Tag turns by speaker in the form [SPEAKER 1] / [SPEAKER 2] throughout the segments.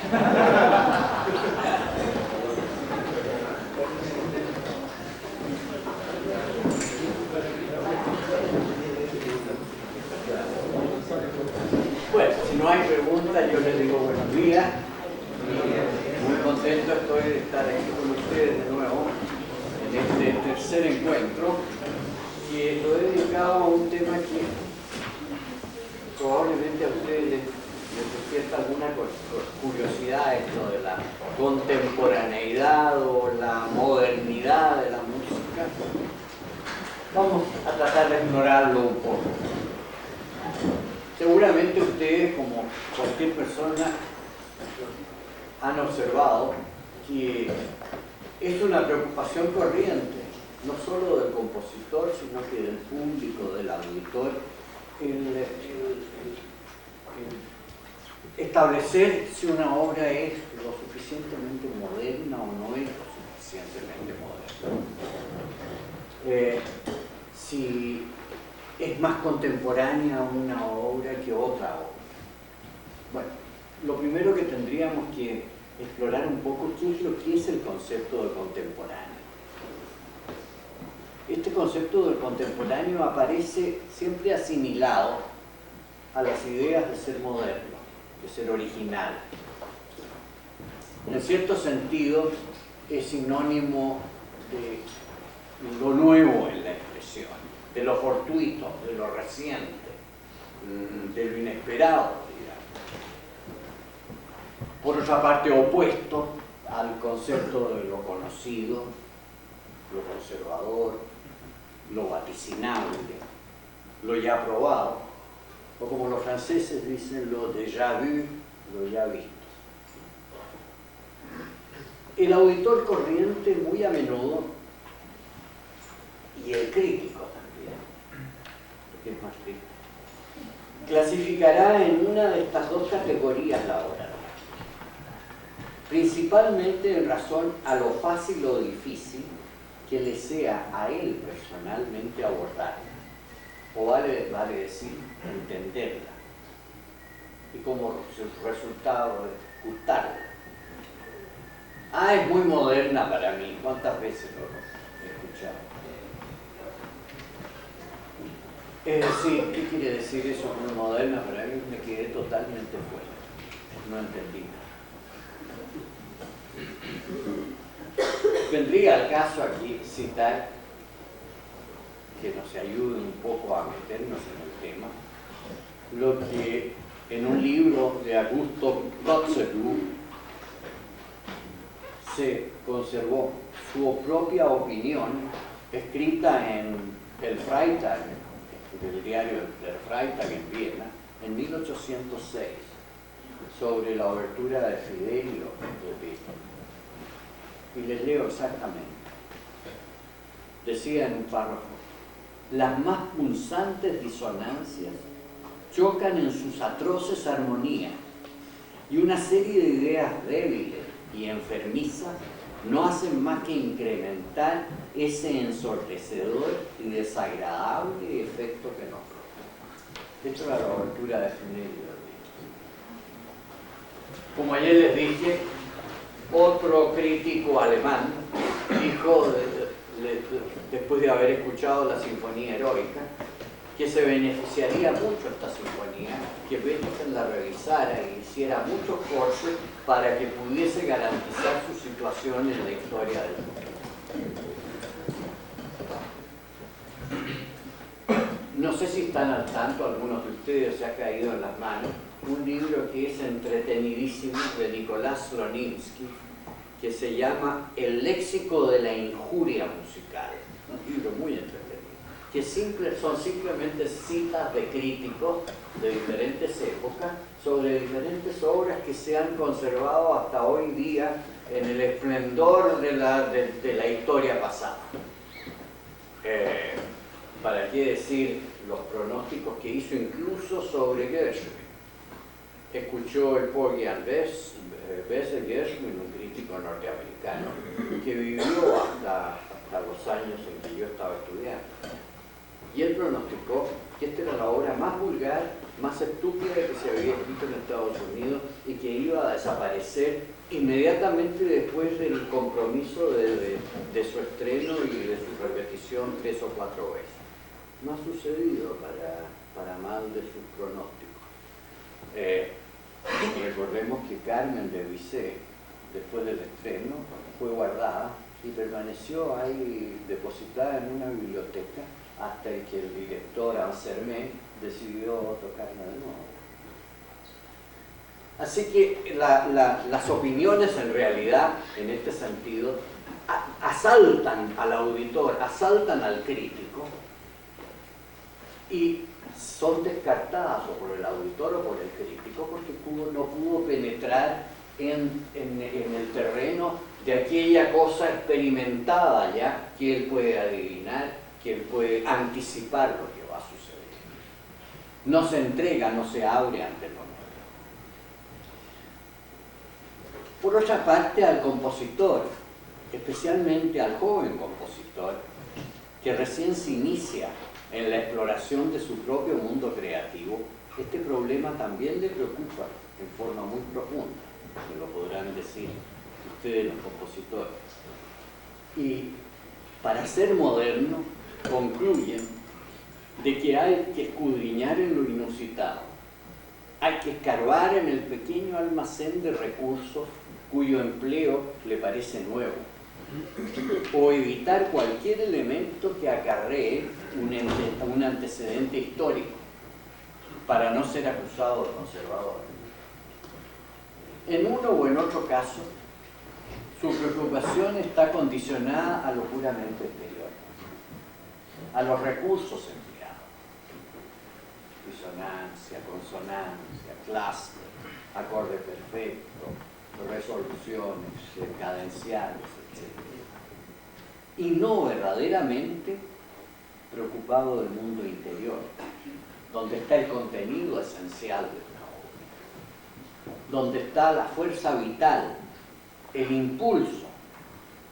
[SPEAKER 1] Bueno, si no hay preguntas, yo les digo buenos días. Muy contento estoy de estar aquí con ustedes de nuevo en este tercer encuentro, que lo he dedicado a un tema que probablemente a ustedes les despierta alguna curiosidad, esto de la contemporaneidad o la modernidad de la música. Vamos a tratar de explorarlo un poco. Seguramente ustedes, como cualquier persona, han observado que es una preocupación corriente, no solo del compositor, sino que del público, del auditor, el establecer si una obra es lo suficientemente moderna o no es lo suficientemente moderna. Si es más contemporánea una obra que otra obra. Bueno, lo primero que tendríamos que explorar un poco qué es lo que es el concepto de contemporáneo. Este concepto de contemporáneo aparece siempre asimilado a las ideas de ser moderno, de ser original. En cierto sentido, es sinónimo de lo nuevo en la expresión, de lo fortuito, de lo reciente, de lo inesperado, digamos. Por otra parte, opuesto al concepto de lo conocido, lo conservador, lo vaticinable, lo ya probado, o como los franceses dicen, lo déjà vu, lo ya visto. El auditor corriente muy a menudo, y el crítico también, porque es más crítico, clasificará en una de estas dos categorías la obra, principalmente en razón a lo fácil o difícil que le sea a él personalmente abordarla, o vale decir, entenderla, y como resultado gustarla. Ah, es muy moderna para mí. ¿Cuántas veces lo he escuchado? Es decir, ¿qué quiere decir eso muy moderna? Para mí me quedé totalmente fuera. No entendí nada. Vendría al caso aquí citar, que nos ayude un poco a meternos en el tema, lo que en un libro de Augusto Kotzebue se conservó su propia opinión escrita en el Freitag, del diario del Freitag en Viena, en 1806, sobre la obertura de Fidelio de Beethoven. Y les leo exactamente. Decía en un párrafo: las más punzantes disonancias chocan en sus atroces armonías, y una serie de ideas débiles y enfermizas no hacen más que incrementar ese ensordecedor y desagradable efecto que nos produce. Esto era la obertura de Fidelio. Como ayer les dije, otro crítico alemán dijo, después de haber escuchado la Sinfonía Heroica, que se beneficiaría mucho esta sinfonía, que Beethoven la revisara y hiciera muchos cortes para que pudiese garantizar su situación en la historia del mundo. No sé si están al tanto, algunos de ustedes se ha caído en las manos, un libro que es entretenidísimo de Nicolás Slonimsky, que se llama El léxico de la injuria musical. Un libro muy entretenido, que son simplemente citas de críticos de diferentes épocas sobre diferentes obras que se han conservado hasta hoy día en el esplendor de la historia pasada. ¿Para qué decir los pronósticos que hizo incluso sobre Gershwin? Escuchó el Porgy and Bess de Gershwin, un crítico norteamericano, que vivió hasta los años en que yo estaba estudiando. Y él pronosticó que esta era la obra más vulgar más estúpida que se había escrito en Estados Unidos y que iba a desaparecer inmediatamente después del compromiso de su estreno y de su repetición 3 o 4 veces. No ha sucedido para mal de sus pronósticos. Recordemos que Carmen de Bizet, después del estreno, fue guardada y permaneció ahí depositada en una biblioteca hasta que el director Ansermet decidió tocarla de nuevo. Así que las opiniones en realidad, en este sentido, asaltan al auditor, asaltan al crítico y son descartadas o por el auditor o por el crítico porque no pudo penetrar en el terreno de aquella cosa experimentada ya que él puede adivinar, que él puede anticipar lo que va a suceder. No se entrega, no se abre ante lo nuevo. Por otra parte, al compositor, especialmente al joven compositor, que recién se inicia en la exploración de su propio mundo creativo, este problema también le preocupa en forma muy profunda, me lo podrán decir ustedes los compositores. Y para ser moderno, concluyen de que hay que escudriñar en lo inusitado, hay que escarbar en el pequeño almacén de recursos cuyo empleo le parece nuevo, o evitar cualquier elemento que acarree un antecedente histórico para no ser acusado de conservador. En uno o en otro caso, su preocupación está condicionada a lo puramente exterior, a los recursos empleados: disonancia, consonancia, clúster, acorde perfecto, resoluciones cadenciales, etc. Y no verdaderamente preocupado del mundo interior, donde está el contenido esencial de una obra, donde está la fuerza vital, el impulso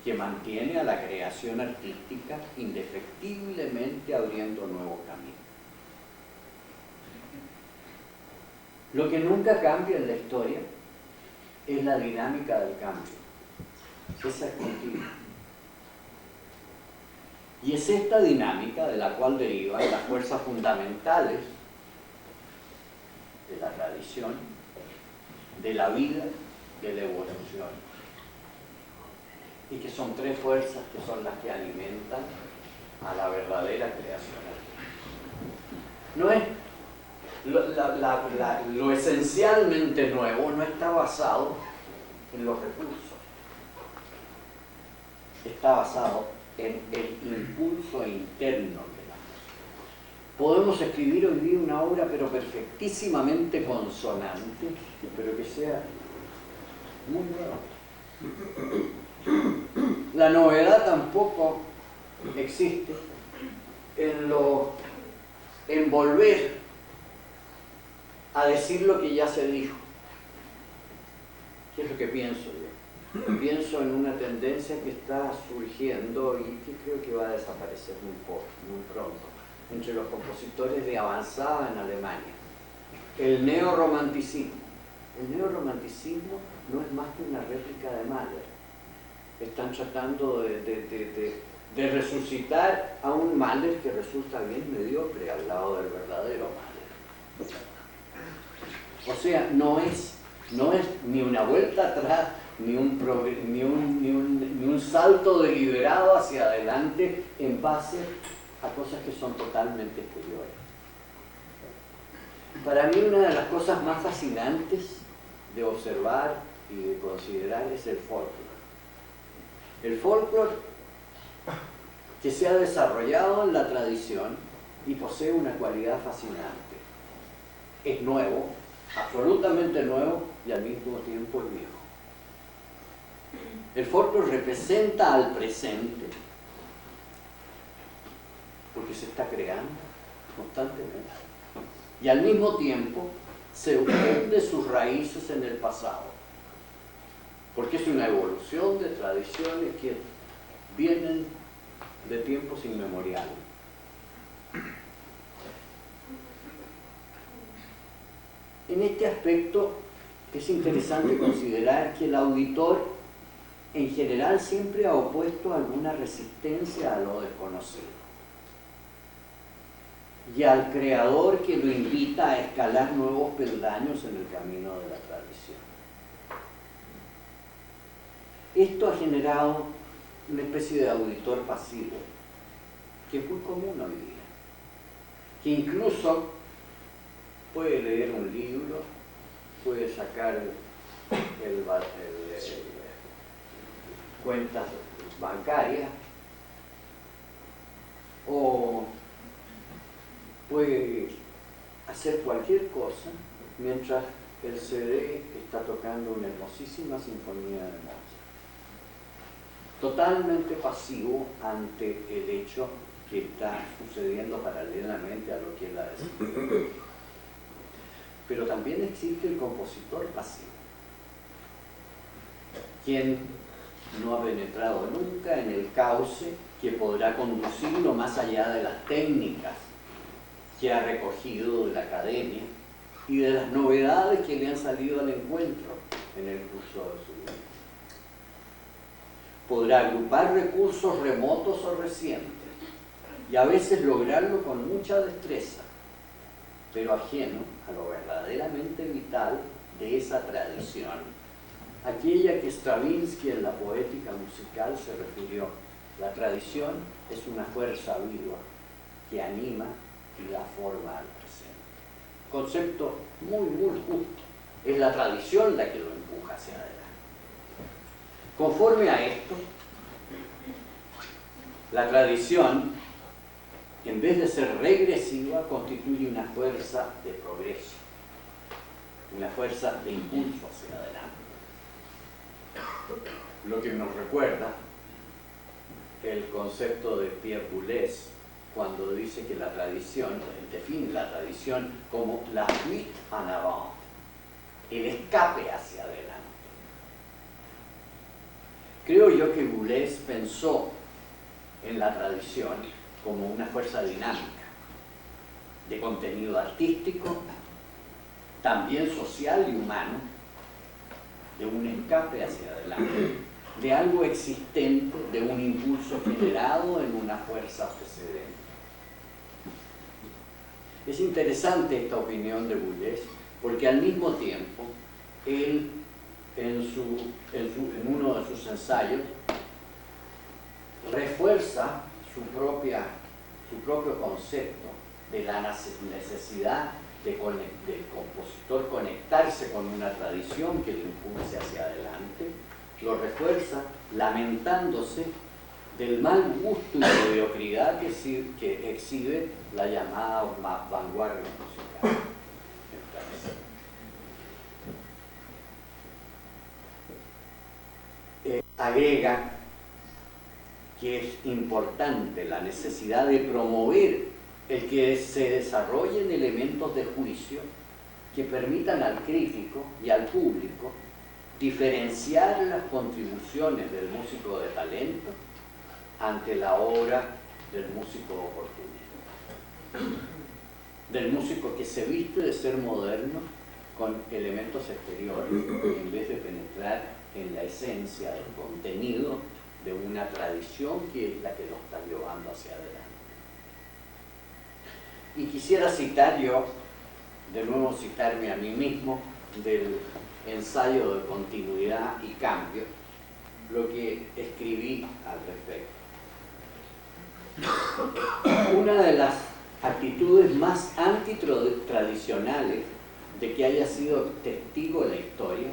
[SPEAKER 1] que mantiene a la creación artística indefectiblemente abriendo nuevos caminos. Lo que nunca cambia en la historia es la dinámica del cambio. Esa es continua. Y es esta dinámica de la cual derivan las fuerzas fundamentales de la tradición, de la vida, de la evolución. Y que son 3 fuerzas que son las que alimentan a la verdadera creación artística. No es lo esencialmente nuevo no está basado en los recursos, está basado en el impulso interno de la música. Podemos escribir hoy día una obra pero perfectísimamente consonante, pero que sea muy nueva. La novedad tampoco existe en volver a decir lo que ya se dijo. ¿Qué es lo que pienso yo? Pienso en una tendencia que está surgiendo y que creo que va a desaparecer muy pronto, entre los compositores de avanzada en Alemania. El neorromanticismo. El neorromanticismo no es más que una réplica de Mahler. Están tratando de resucitar a un Mahler que resulta bien mediocre al lado del verdadero Mahler. O sea, no es ni una vuelta atrás, ni un salto deliberado hacia adelante en base a cosas que son totalmente exteriores. Para mí una de las cosas más fascinantes de observar y de considerar es el folclore. El folclore que se ha desarrollado en la tradición y posee una cualidad fascinante. Es nuevo, absolutamente nuevo y al mismo tiempo es viejo. El folclore representa al presente porque se está creando constantemente y al mismo tiempo se hunde sus raíces en el pasado porque es una evolución de tradiciones que vienen de tiempos inmemoriales. En este aspecto es interesante considerar que el auditor en general siempre ha opuesto alguna resistencia a lo desconocido y al creador que lo invita a escalar nuevos peldaños en el camino de la tradición. Esto ha generado una especie de auditor pasivo, que es muy común hoy día, que incluso puede leer un libro, puede sacar cuentas bancarias, o puede hacer cualquier cosa mientras el CD está tocando una hermosísima sinfonía de Mozart. Totalmente pasivo ante el hecho que está sucediendo paralelamente a lo que él ha decidido. Pero también existe el compositor pasivo, quien no ha penetrado nunca en el cauce que podrá conducirlo más allá de las técnicas que ha recogido de la academia y de las novedades que le han salido al encuentro en el curso de su vida. Podrá agrupar recursos remotos o recientes y a veces lograrlo con mucha destreza, pero ajeno a lo verdaderamente vital de esa tradición, aquella que Stravinsky en la poética musical se refirió. La tradición es una fuerza viva que anima y da forma al presente. Concepto muy, muy justo. Es la tradición la que lo empuja hacia adelante. Conforme a esto, la tradición, en vez de ser regresiva, constituye una fuerza de progreso, una fuerza de impulso hacia adelante. Lo que nos recuerda el concepto de Pierre Boulez cuando dice que la tradición, define la tradición como la fuite en avant, el escape hacia adelante. Creo yo que Boulez pensó en la tradición como una fuerza dinámica, de contenido artístico, también social y humano, de un escape hacia adelante, de algo existente, de un impulso generado en una fuerza precedente. Es interesante esta opinión de Boulez, porque al mismo tiempo, él, en uno de sus ensayos, refuerza su propio concepto de la necesidad del compositor conectarse con una tradición que le impulse hacia adelante. Lo refuerza lamentándose del mal gusto y mediocridad que exhibe la llamada vanguardia musical. Agrega que es importante la necesidad de promover el que se desarrollen elementos de juicio que permitan al crítico y al público diferenciar las contribuciones del músico de talento ante la obra del músico oportunista, del músico que se viste de ser moderno con elementos exteriores en vez de penetrar en la esencia del contenido de una tradición que es la que lo está llevando hacia adelante. Y quisiera citar yo, de nuevo citarme a mí mismo, del ensayo de continuidad y cambio, lo que escribí al respecto. Una de las actitudes más antitradicionales de que haya sido testigo de la historia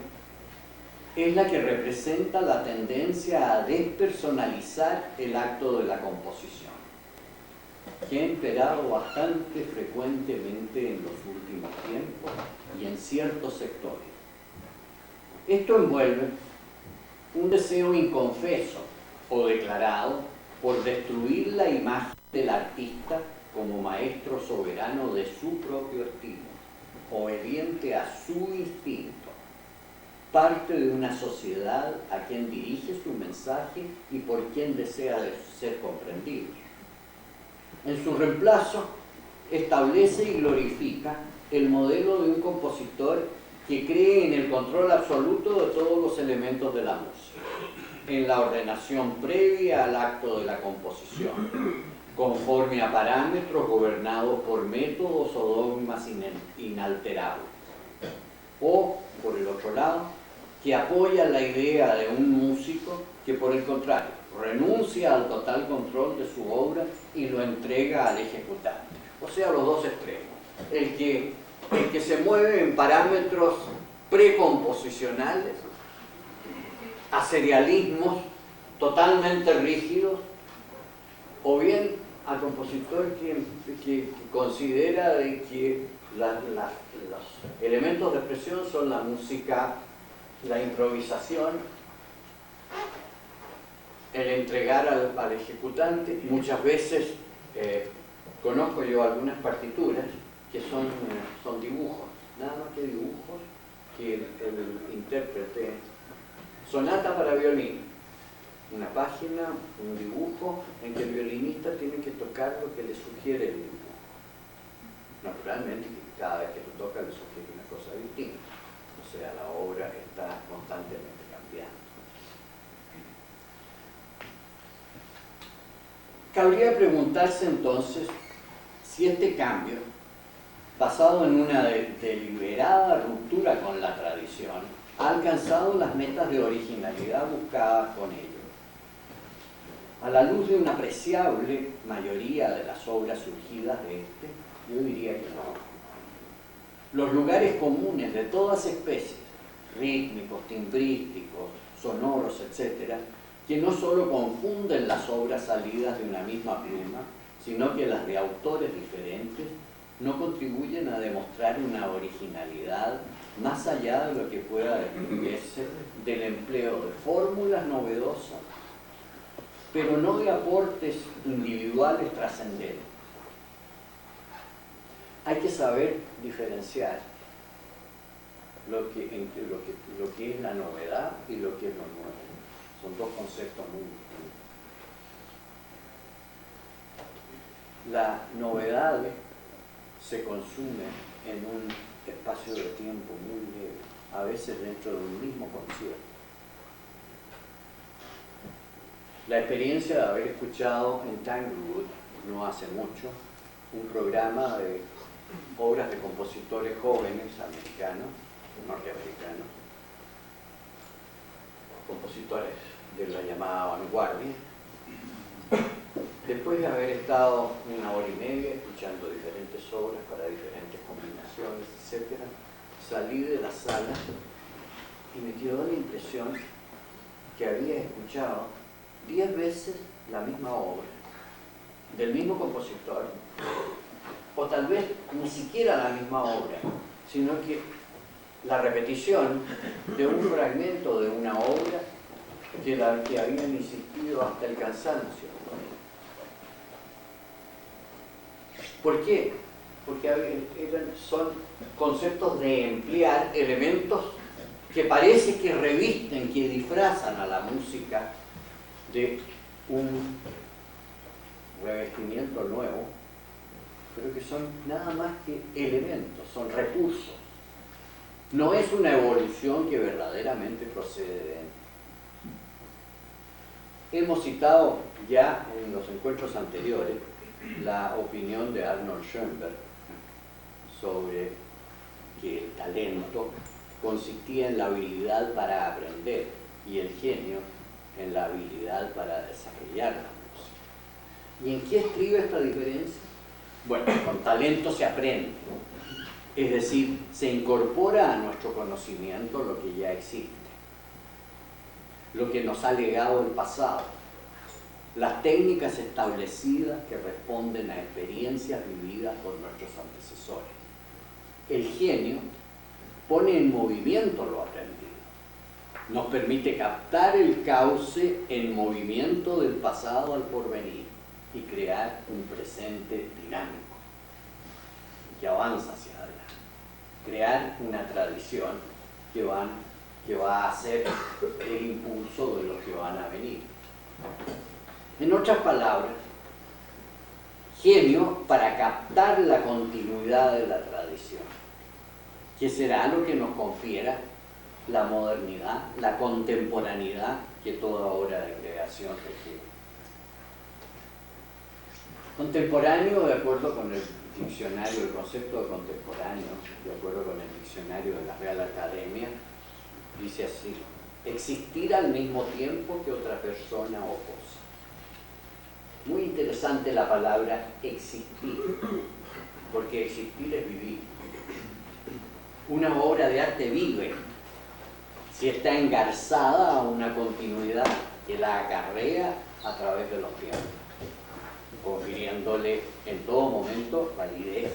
[SPEAKER 1] es la que representa la tendencia a despersonalizar el acto de la composición, que ha imperado bastante frecuentemente en los últimos tiempos y en ciertos sectores. Esto envuelve un deseo inconfeso o declarado por destruir la imagen del artista como maestro soberano de su propio estilo, obediente a su instinto, parte de una sociedad a quien dirige su mensaje y por quien desea ser comprendido. En su reemplazo, establece y glorifica el modelo de un compositor que cree en el control absoluto de todos los elementos de la música, en la ordenación previa al acto de la composición, conforme a parámetros gobernados por métodos o dogmas inalterables. O, por el otro lado, que apoya la idea de un músico que, por el contrario, renuncia al total control de su obra y lo entrega al ejecutante. O sea, los dos extremos. El que se mueve en parámetros precomposicionales, a serialismos totalmente rígidos, o bien al compositor que considera de que los elementos de expresión son la música, la improvisación, el entregar al ejecutante. Muchas veces conozco yo algunas partituras que son dibujos, nada más que dibujos, que el intérprete, sonata para violín, una página, un dibujo en que el violinista tiene que tocar lo que le sugiere el dibujo. Naturalmente, cada vez que lo toca le sugiere una cosa distinta, o sea, la obra está constantemente cambiando. Cabría preguntarse entonces si este cambio, basado en una deliberada ruptura con la tradición, ha alcanzado las metas de originalidad buscadas con ello. A la luz de una apreciable mayoría de las obras surgidas de este, yo diría que no. Los lugares comunes de todas especies, rítmicos, timbrísticos, sonoros, etc., que no solo confunden las obras salidas de una misma pluma, sino que las de autores diferentes, no contribuyen a demostrar una originalidad más allá de lo que pueda desprenderse del empleo de fórmulas novedosas, pero no de aportes individuales trascendentes. Hay que saber diferenciar entre lo que es la novedad y lo que es lo nuevo. Son dos conceptos muy distintos. La novedad se consume en un espacio de tiempo muy breve, a veces dentro de un mismo concierto. La experiencia de haber escuchado en Tanglewood, no hace mucho, un programa de obras de compositores jóvenes americanos, norteamericanos, compositores de la llamada vanguardia. Después de haber estado una hora y media escuchando diferentes obras para diferentes combinaciones, etc., salí de la sala y me quedó la impresión que había escuchado 10 veces la misma obra, del mismo compositor, o tal vez ni siquiera la misma obra, sino que la repetición de un fragmento de una obra que habían insistido hasta el cansancio. ¿Por qué? Porque son conceptos de emplear elementos que parece que revisten, que disfrazan a la música de un revestimiento nuevo, pero que son nada más que elementos, son recursos. No es una evolución que verdaderamente procede de dentro. Hemos citado ya en los encuentros anteriores la opinión de Arnold Schoenberg sobre que el talento consistía en la habilidad para aprender y el genio en la habilidad para desarrollar la música. ¿Y en qué estriba esta diferencia? Bueno, con talento se aprende, es decir, se incorpora a nuestro conocimiento lo que ya existe, lo que nos ha legado el pasado, las técnicas establecidas que responden a experiencias vividas por nuestros antecesores. El genio pone en movimiento lo aprendido, nos permite captar el cauce en movimiento del pasado al porvenir y crear un presente dinámico que avanza hacia adelante, crear una tradición que va a ser el impulso de los que van a venir. En otras palabras, genio para captar la continuidad de la tradición, que será lo que nos confiera la modernidad, la contemporaneidad que toda obra de creación requiere. Contemporáneo, de acuerdo con el diccionario, el concepto de contemporáneo, de acuerdo con el diccionario de la Real Academia, dice así: existir al mismo tiempo que otra persona o cosa. Muy interesante la palabra existir, porque existir es vivir. Una obra de arte vive si está engarzada a una continuidad que la acarrea a través de los tiempos, confiriéndole en todo momento validez,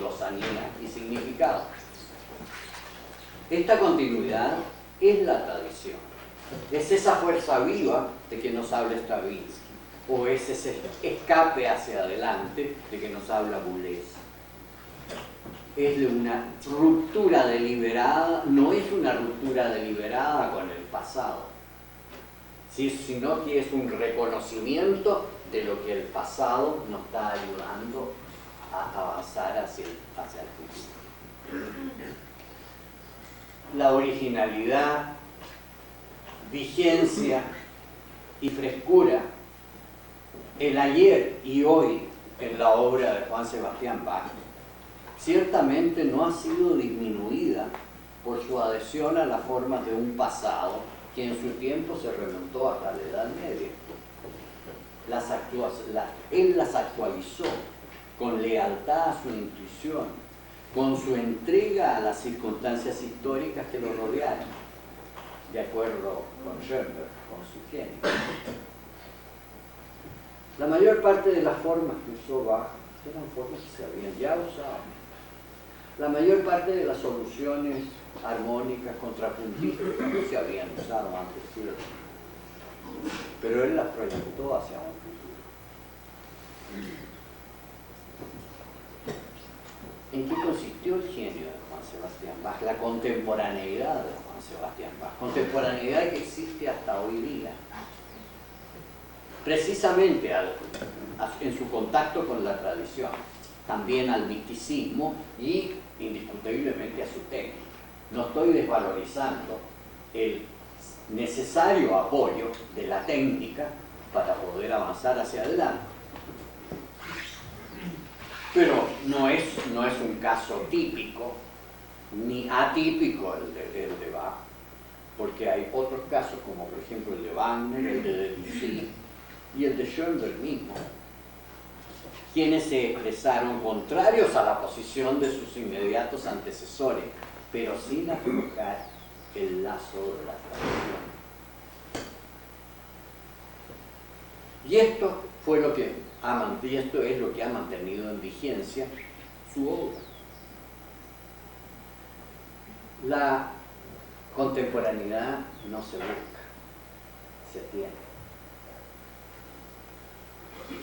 [SPEAKER 1] lozanía y significado. Esta continuidad es la tradición, es esa fuerza viva de que nos habla Stravinsky, o es ese escape hacia adelante de que nos habla Boulez. Es de una ruptura deliberada, no es una ruptura deliberada con el pasado, sino que es un reconocimiento de lo que el pasado nos está ayudando a avanzar hacia el futuro. La originalidad, vigencia y frescura, el ayer y hoy en la obra de Juan Sebastián Bach, ciertamente no ha sido disminuida por su adhesión a las formas de un pasado que en su tiempo se remontó hasta la Edad Media. Él las actualizó con lealtad a su intuición, con su entrega a las circunstancias históricas que lo rodearon, de acuerdo con Schoenberg, con su genio. La mayor parte de las formas que usó Bach eran formas que se habían ya usado. La mayor parte de las soluciones armónicas, contrapuntísticas, no se habían usado antes, ¿cierto? Pero él las proyectó hacia un futuro. ¿En qué consistió el genio de Juan Sebastián Bach? La contemporaneidad de Juan Sebastián Bach. Contemporaneidad que existe hasta hoy día. Precisamente en su contacto con la tradición, también al misticismo y indiscutiblemente a su técnica. No estoy desvalorizando el necesario apoyo de la técnica para poder avanzar hacia adelante. Pero no es un caso típico ni atípico el de Bach, porque hay otros casos como por ejemplo el de Wagner, el de Debussy y el de Schoenberg mismo, quienes se expresaron contrarios a la posición de sus inmediatos antecesores, pero sin aflojar el lazo de la tradición. Y esto es lo que ha mantenido en vigencia su obra. La contemporaneidad no se busca, se tiene.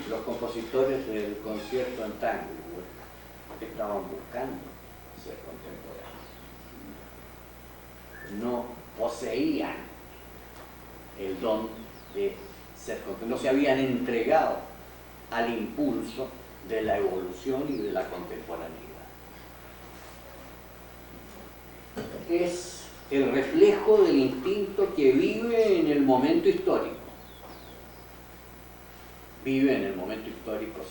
[SPEAKER 1] Los compositores del concierto en Tanglewood estaban buscando ser contemporáneos. No poseían el don de ser contemporáneos, no se habían entregado al impulso de la evolución y de la contemporaneidad. Es el reflejo del instinto que vive en el momento histórico. Vive en el momento histórico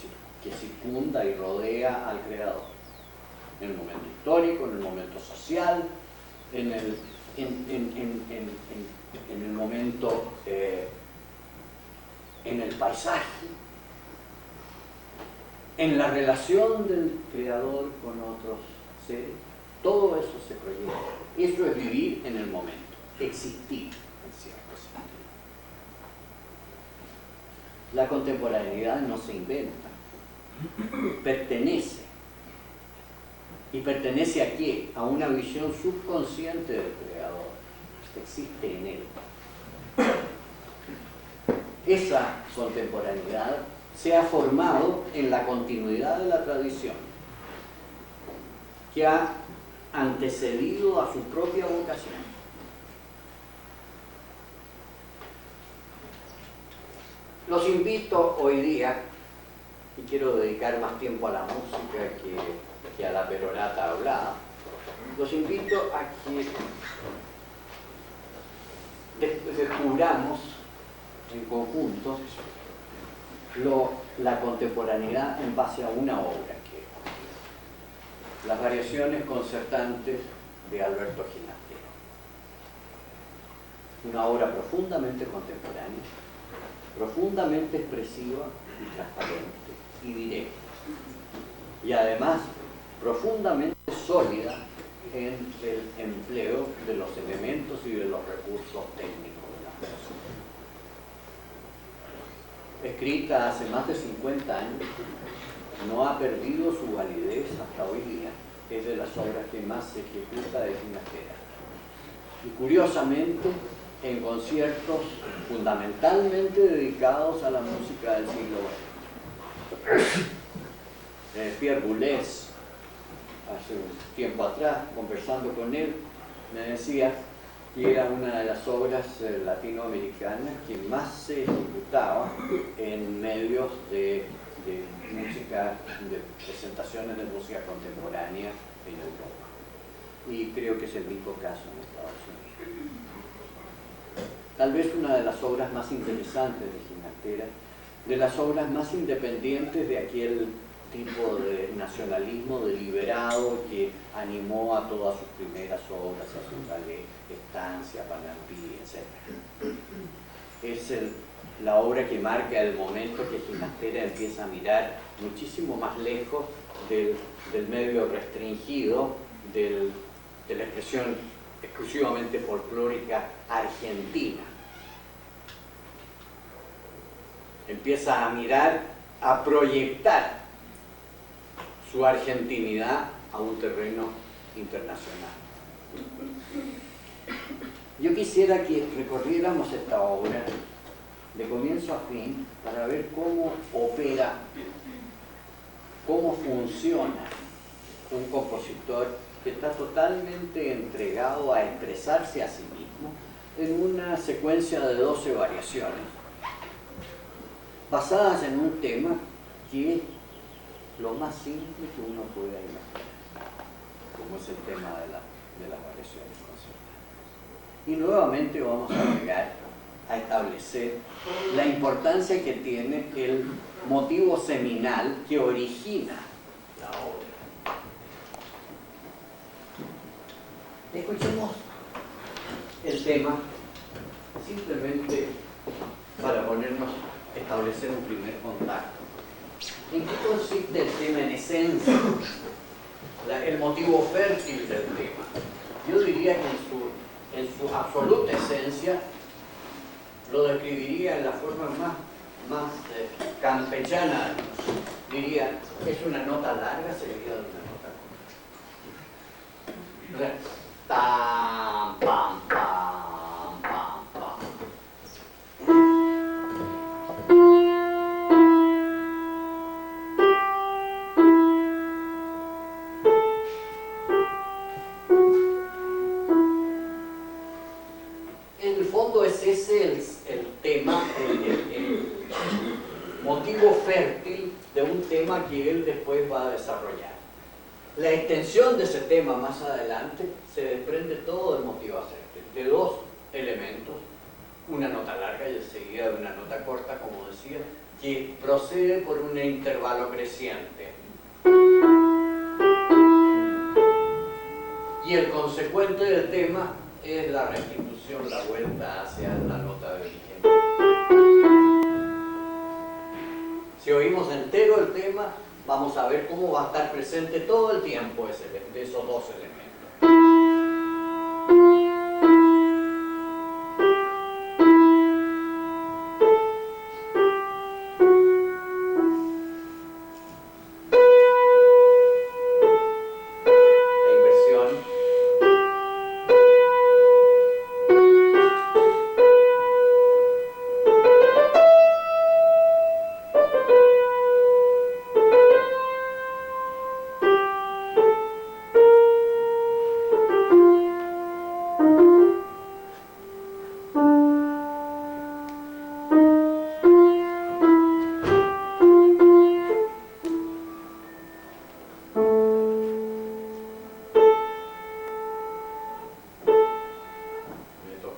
[SPEAKER 1] que circunda y rodea al creador. En el momento histórico, en el momento social, en el momento, en el paisaje, en la relación del creador con otros seres. Todo eso se proyecta. Eso es vivir en el momento, existir en cierto sentido. La contemporaneidad no se inventa, pertenece. ¿Y pertenece a qué? A una visión subconsciente del creador, existe en él. Esa contemporaneidad se ha formado en la continuidad de la tradición, que ha antecedido a su propia vocación. Los invito hoy día, y quiero dedicar más tiempo a la música que a la perorata hablada, los invito a que descubramos en conjunto la contemporaneidad en base a una obra, que las variaciones concertantes de Alberto Ginastera. Una obra profundamente contemporánea, profundamente expresiva y transparente y directa, y además profundamente sólida en el empleo de los elementos y de los recursos técnicos de la música. Escrita hace más de 50 años, no ha perdido su validez hasta hoy día. Es de las obras que más se ejecuta de Ginastera. Y curiosamente, en conciertos fundamentalmente dedicados a la música del siglo XX. Pierre Boulez, hace un tiempo atrás, conversando con él, me decía que era una de las obras latinoamericanas que más se ejecutaba en medios de música, de presentaciones de música contemporánea en Europa. Y creo que es el mismo caso en Estados Unidos. Tal vez una de las obras más interesantes de Ginastera, de las obras más independientes de aquel tipo de nacionalismo deliberado que animó a todas sus primeras obras, a su ballet, Estancia, Panarpí, etc. Es la obra que marca el momento que Ginastera empieza a mirar muchísimo más lejos del medio restringido, de la expresión exclusivamente folclórica argentina. Empieza a mirar, a proyectar su argentinidad a un terreno internacional. Yo quisiera que recorriéramos esta obra de comienzo a fin para ver cómo opera, cómo funciona un compositor que está totalmente entregado a expresarse a sí mismo en una secuencia de 12 variaciones basadas en un tema que es lo más simple que uno pueda imaginar, como es el tema de las variaciones concertantes. Y nuevamente vamos a llegar a establecer la importancia que tiene el motivo seminal que origina la obra. Escuchemos el tema simplemente para establecer un primer contacto. ¿En qué consiste el tema en esencia? El motivo fértil del tema. Yo diría que en su absoluta esencia lo describiría en la forma más campechana. Diría, es una nota larga seguida de una nota corta. Pam, pam, pam, pam, pam. En el fondo es ese el tema, el motivo fértil de un tema que él después va a desarrollar. La extensión de ese tema más adelante se desprende todo del motivo fértil, de dos elementos, una nota larga y seguida de una nota corta, como decía, que procede por un intervalo creciente. Y el consecuente del tema es la restitución, la vuelta hacia la nota de origen. Si oímos entero el tema, vamos a ver cómo va a estar presente todo el tiempo de esos dos elementos.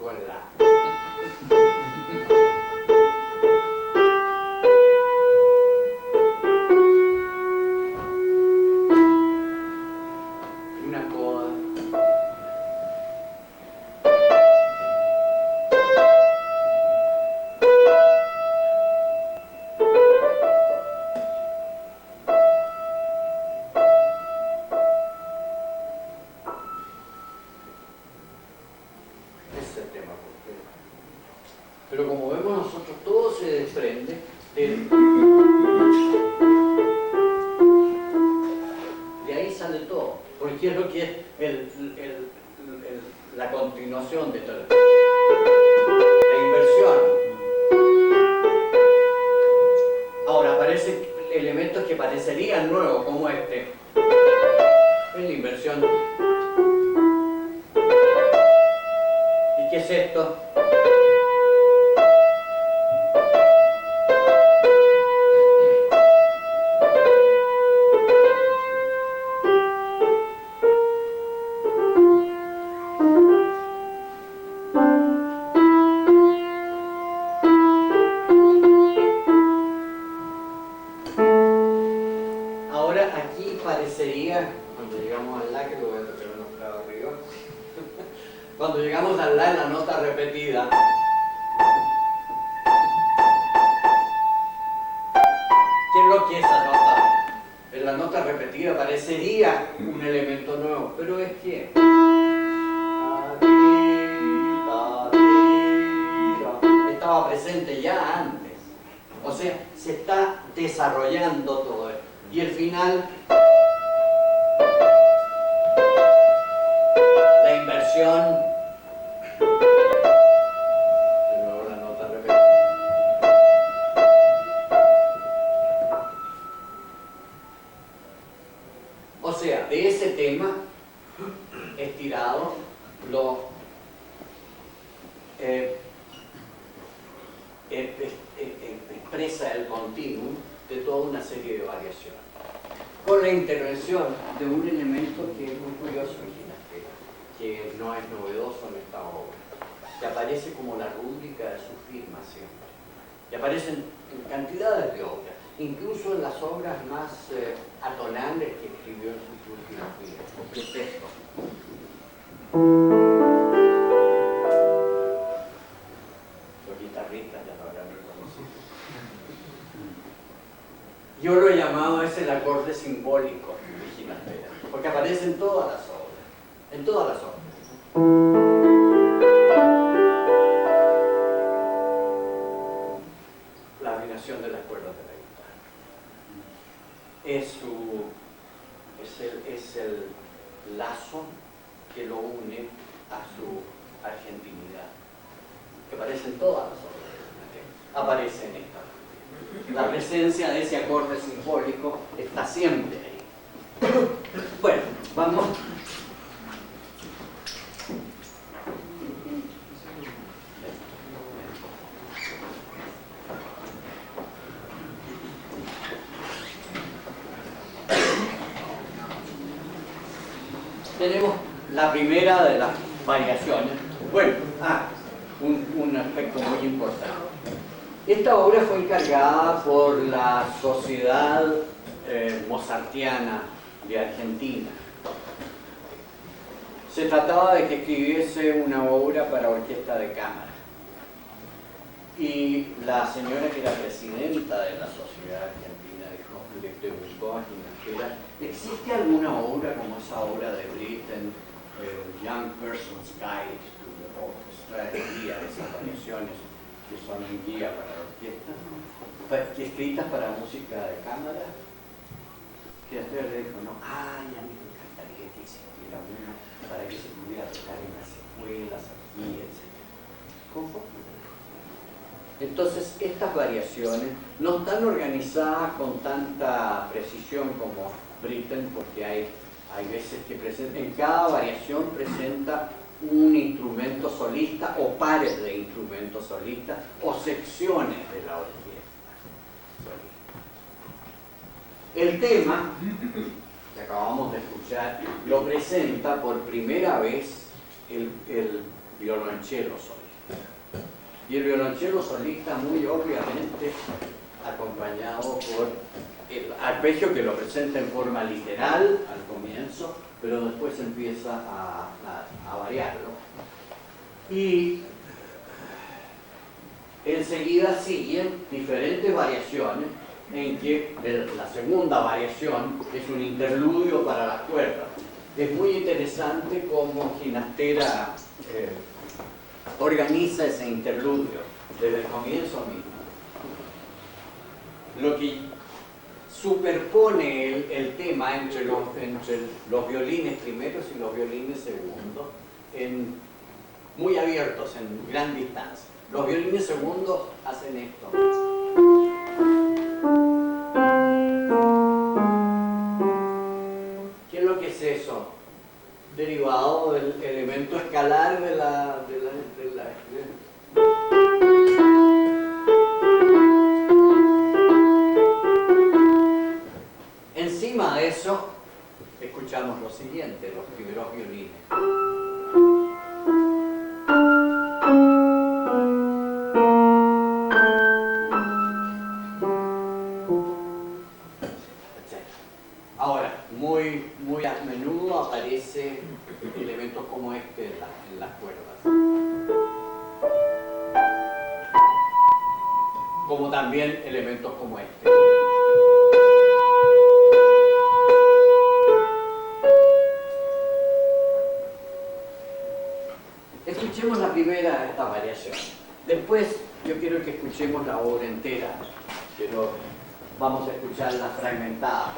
[SPEAKER 1] tocó el La. Una coda. Ese es el tema completo. Pero como vemos nosotros, todo se desprende de ahí sale todo, porque es lo que es la continuación de todo. La inversión. Ahora aparecen elementos que parecerían nuevos, como este. Es la inversión. ¿Y qué es esto? Ahora aquí parecería, cuando llegamos al La, que lo voy a tocar una octava arriba, cuando llegamos al La en la nota repetida, ¿qué es lo que es esa nota? En la nota repetida parecería un elemento nuevo, pero es que estaba presente ya antes. O sea, se está desarrollando todo esto. Y el final, la inversión, de nuevo la nota repetida. O sea, de ese tema estirado lo expresa el continuum de toda una serie de variaciones, con la intervención de un elemento que es muy curioso, que no es novedoso en esta obra, que aparece como la rúbrica de su firma siempre, y aparecen en cantidades de obras, incluso en las obras más atonales que escribió en sus últimas vidas, por pretexto. Los guitarristas ya lo habrán reconocido. Yo lo he llamado es el acorde simbólico de Ginastera, porque aparece en todas las obras, en todas las obras. La afinación de las cuerdas de la guitarra es el lazo que lo une a su argentinidad, que aparece en todas las obras de Ginastera, aparece en esta. La presencia de ese acorde simbólico está siempre ahí. Bueno, vamos. Tenemos la primera de las variaciones. Bueno, un aspecto muy importante. Esta obra fue encargada por la Sociedad Mozartiana de Argentina. Se trataba de que escribiese una obra para orquesta de cámara. Y la señora que era presidenta de la Sociedad Argentina dijo, le preguntó a Ginastera, ¿existe alguna obra como esa obra de Britten, Young Person's Guide to the Orchestra, guía de esas variaciones que son un guía para la orquesta, escritas para música de cámara? Ginastera le dijo, no, a mí me encantaría que existiera una para que se pudiera tocar en las escuelas, aquí, etc. Conforme. Entonces, estas variaciones no están organizadas con tanta precisión como Britten, porque hay veces que en cada variación presenta un instrumento solista o pares de instrumentos solistas o secciones de la orquesta solista. El tema que acabamos de escuchar lo presenta por primera vez el violonchelo solista. Y el violonchelo solista muy obviamente acompañado por el arpegio que lo presenta en forma literal al comienzo, pero después empieza a variarlo. Y enseguida siguen diferentes variaciones en que la segunda variación es un interludio para las cuerdas. Es muy interesante cómo Ginastera organiza ese interludio desde el comienzo mismo. Lo que superpone el tema entre los violines primeros y los violines segundos, muy abiertos, en gran distancia. Los violines segundos hacen esto. ¿Qué es lo que es eso? Derivado del elemento escalar de la Encima de eso, escuchamos lo siguiente, los primeros violines. Ahora, muy a menudo aparecen elementos como este en las cuerdas. Como también elementos como este. Escuchemos la primera de estas variaciones. Después yo quiero que escuchemos la obra entera, pero vamos a escucharla fragmentada.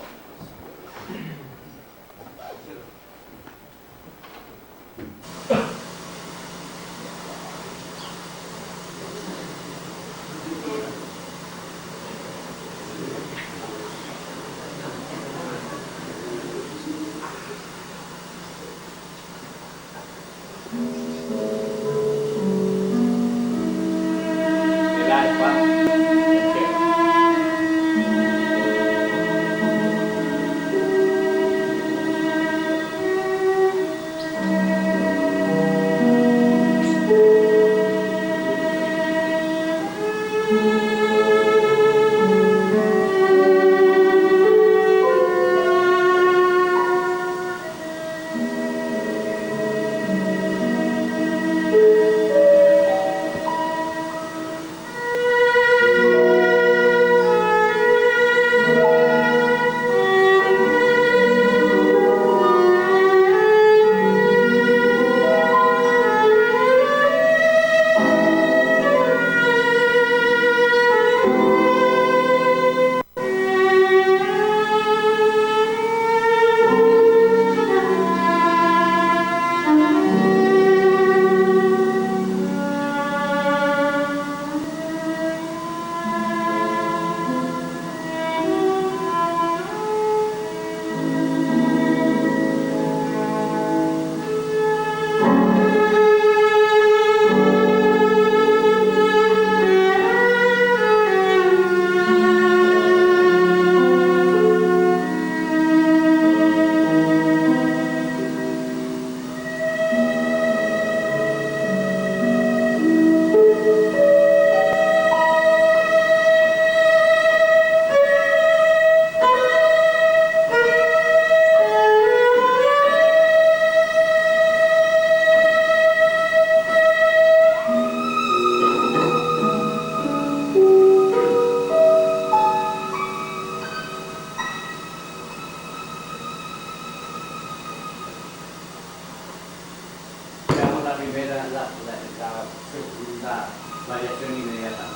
[SPEAKER 1] La segunda variación inmediatamente.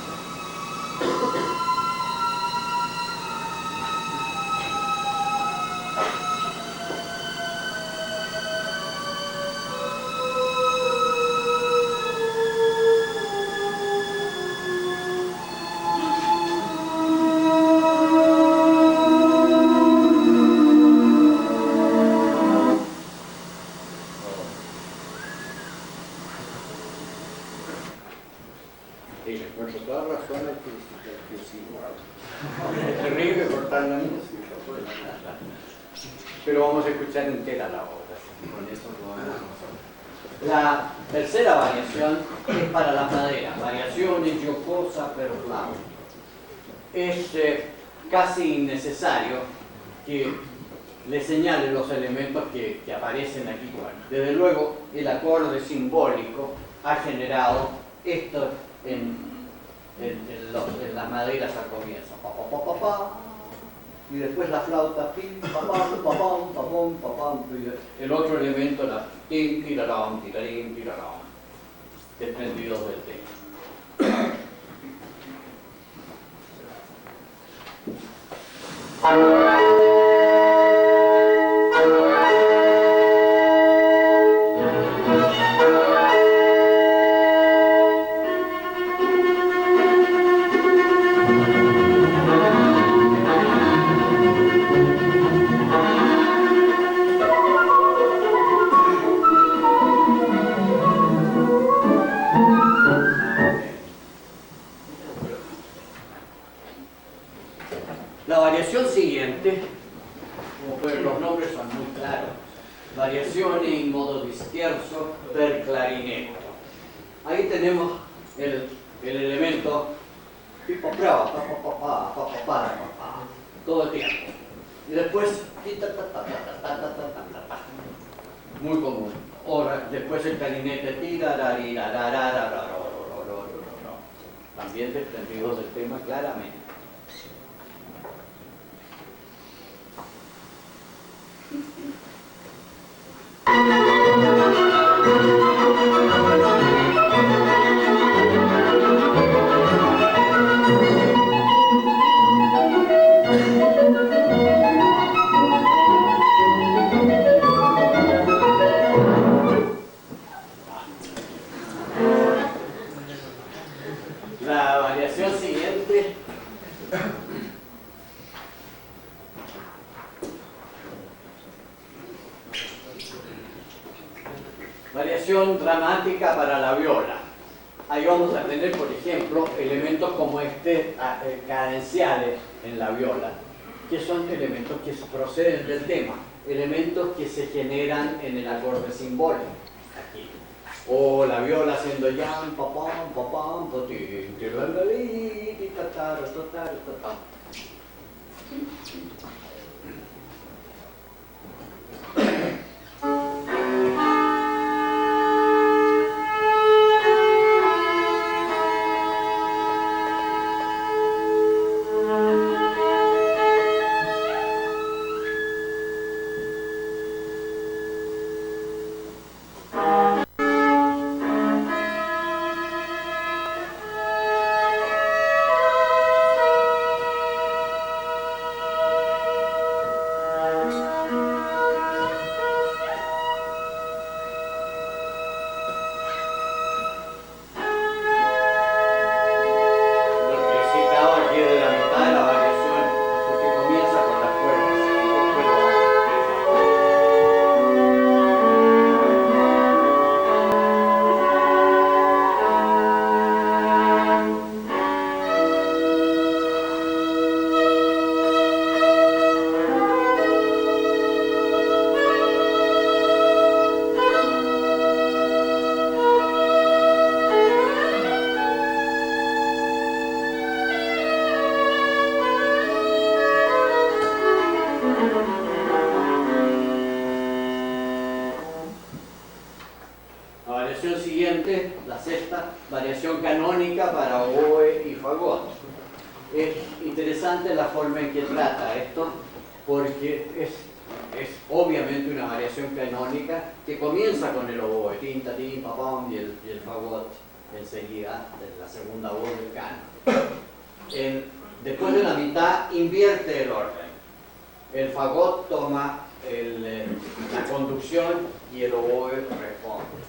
[SPEAKER 1] Pero vamos a escuchar entera la obra, con eso lo vamos a nosotros. La tercera variación es para las maderas, variaciones giocosa per flauto. Es casi innecesario que le señale los elementos que aparecen aquí. Bueno, desde luego, el acorde simbólico ha generado esto en las maderas al comienzo. Pa, pa, pa, pa, pa, y después la flauta, pim, pa, pam, pa, pam, pa, pam, pa, pam, y el otro elemento, la tim, tiraram, tirarim, tiraram, desprendidos del tema. La variación siguiente, como pueden, los nombres son muy claros. Variazione in modo disperso per clarinetto. Ahí tenemos el elemento tipo prueba, todo el tiempo. Y después, muy común. Ahora, después el clarinete también desprendidos del tema claramente. La variación siguiente variación dramática para la viola. Ahí vamos a tener, por ejemplo, elementos como cadenciales en la viola, que son elementos que proceden del tema, elementos que se generan en el acorde simbólico, aquí. O la viola haciendo yam, papam, papam, potim, tirandalí, tatar, tatar, tatar. La sexta, variación canónica para oboe y fagot. Es interesante la forma en que trata esto, porque es obviamente una variación canónica que comienza con el oboe, tin, ta, tin, pa, pam, y el fagot enseguida, en la segunda voz del canon. Después de la mitad invierte el orden. El fagot toma la conducción y el oboe responde.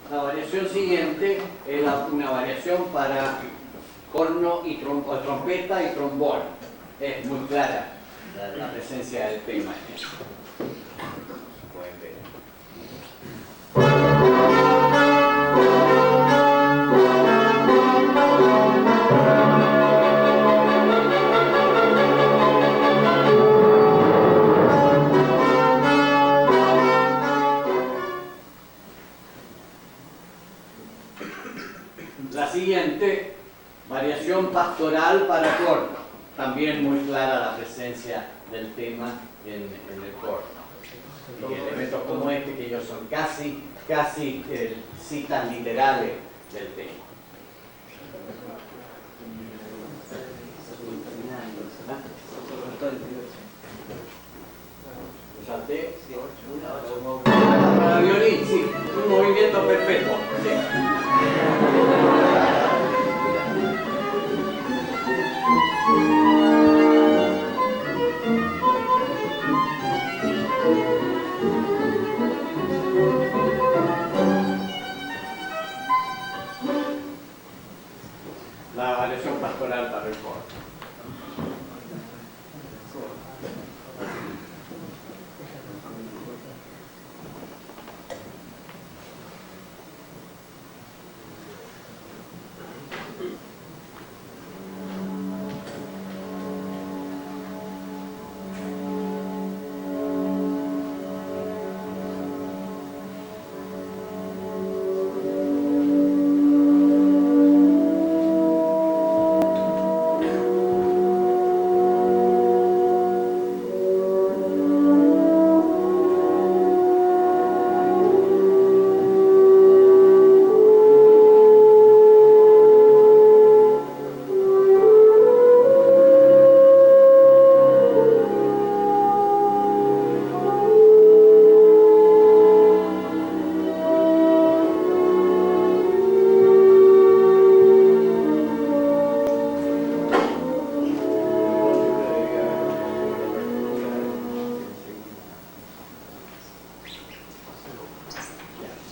[SPEAKER 1] La variación siguiente es una variación para corno y trompeta y trombón. Es muy clara la presencia del tema en eso. Pueden ver. La siguiente, variación pastoral para corno. También muy clara la presencia del tema en el corno. Y elementos como este, que ellos son casi citas literales del tema. ¿Salté? Para violín, sí. Un movimiento perpetuo. Sí. La variación pastoral para el corno.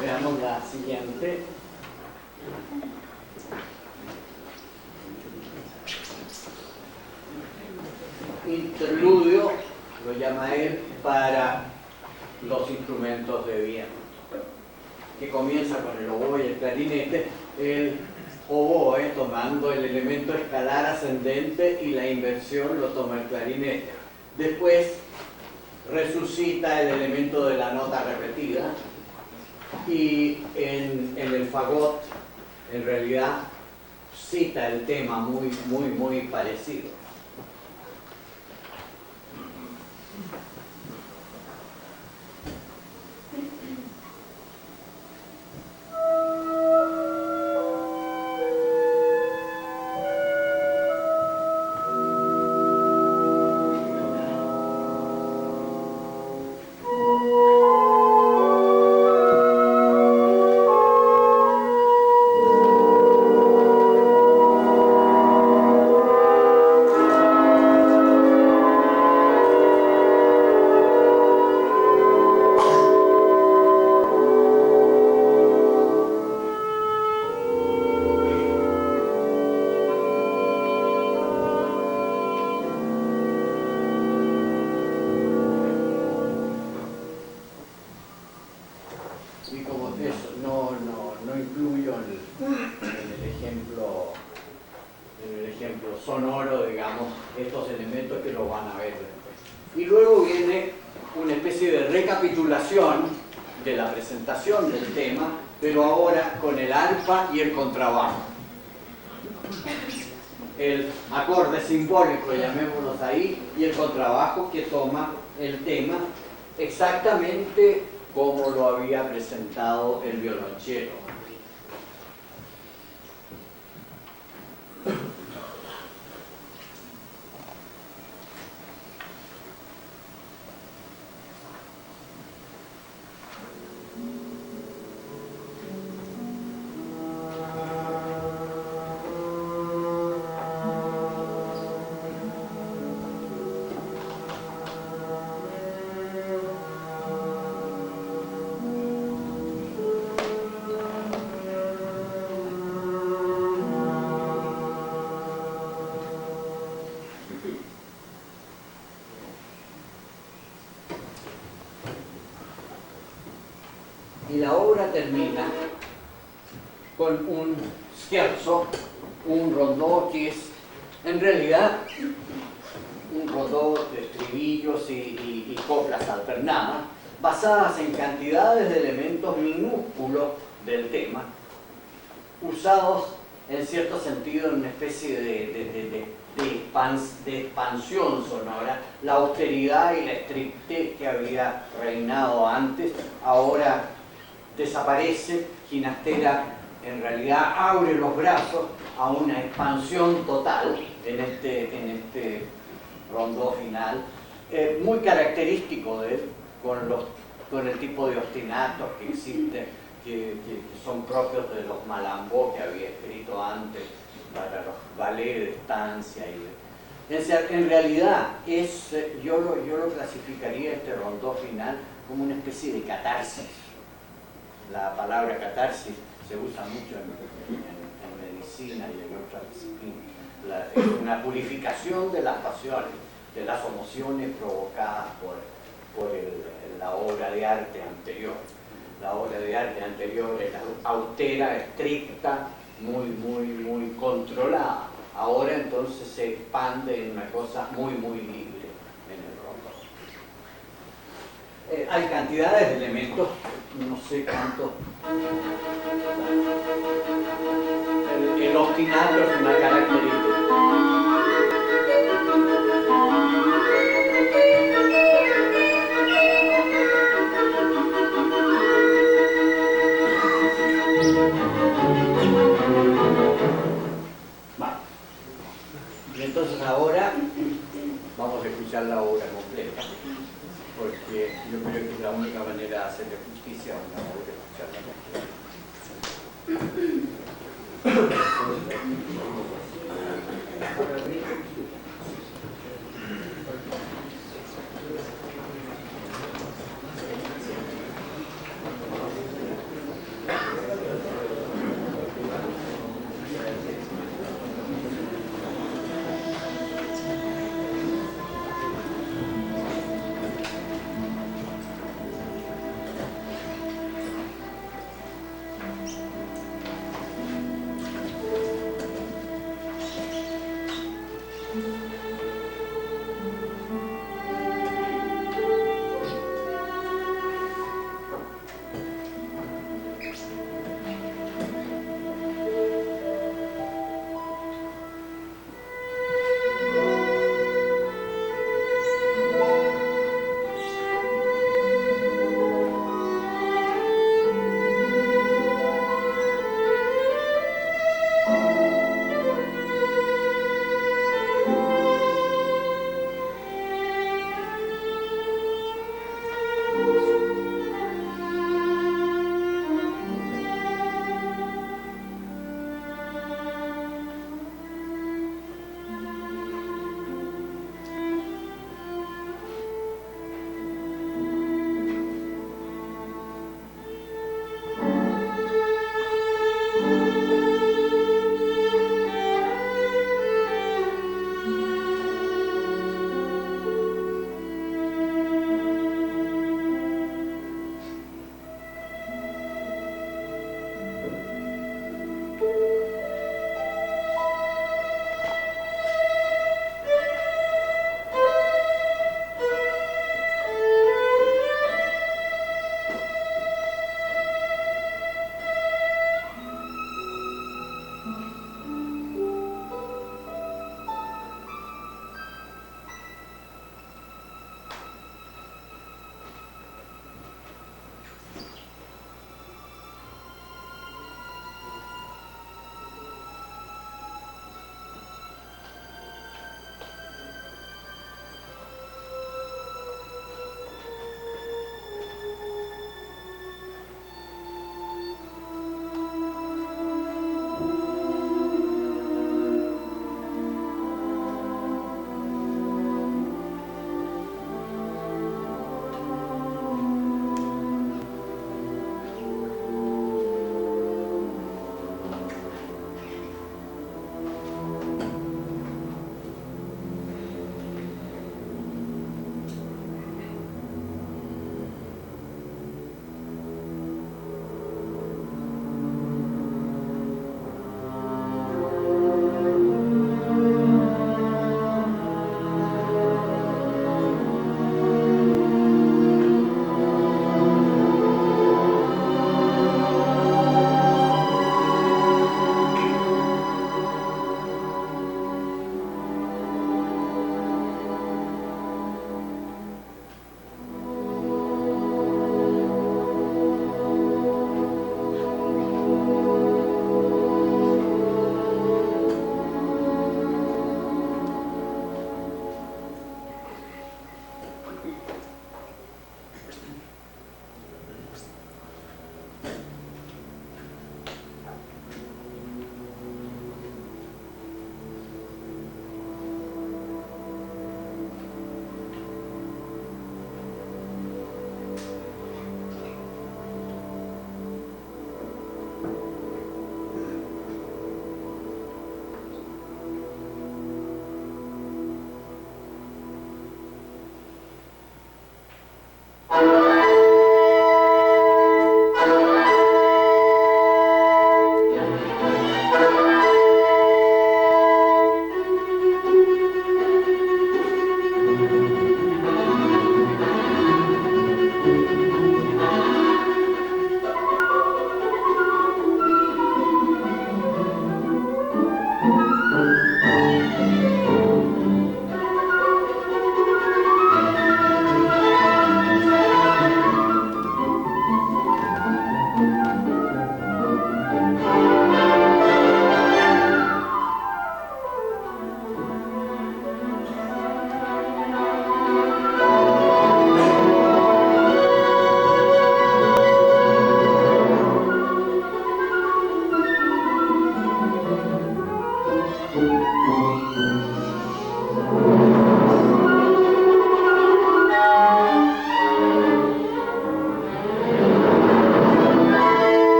[SPEAKER 1] Veamos la siguiente. Interludio, lo llama él, para los instrumentos de viento, que comienza con el oboe y el clarinete. El oboe tomando el elemento escalar ascendente y la inversión lo toma el clarinete. Después resucita el elemento de la nota repetida y en el fagot en realidad cita el tema muy parecido. Y como eso, no incluyo en el ejemplo sonoro, digamos, estos elementos que lo van a ver después. Y luego viene una especie de recapitulación de la presentación del tema, pero ahora con el arpa y el contrabajo. El acorde simbólico, llamémoslos ahí, y el contrabajo que toma el tema exactamente como lo había presentado el violonchelo. la obra termina con un scherzo, un rondó que es en realidad un rondó de estribillos y coplas alternadas, basadas en cantidades de elementos minúsculos del tema, usados en cierto sentido en una especie de expansión sonora. La austeridad y la estrictez que había reinado antes ahora desaparece. Ginastera en realidad abre los brazos a una expansión total en este rondó final, muy característico de él, con el tipo de ostinatos que existen, que son propios de los malambos que había escrito antes para los ballets de estancia. En realidad yo lo clasificaría este rondó final como una especie de catarsis. La palabra catarsis se usa mucho en medicina y en otras disciplinas. Es una purificación de las pasiones, de las emociones provocadas por la obra de arte anterior. La obra de arte anterior era austera, estricta, muy controlada. Ahora entonces se expande en una cosa muy libre en el rondó. Hay cantidades de elementos, no sé cuántos. El ostinato es una característica. Vale. Y entonces ahora vamos a escuchar la obra completa, porque yo creo que es la única manera de hacerle justicia a una obra, escucharla completa.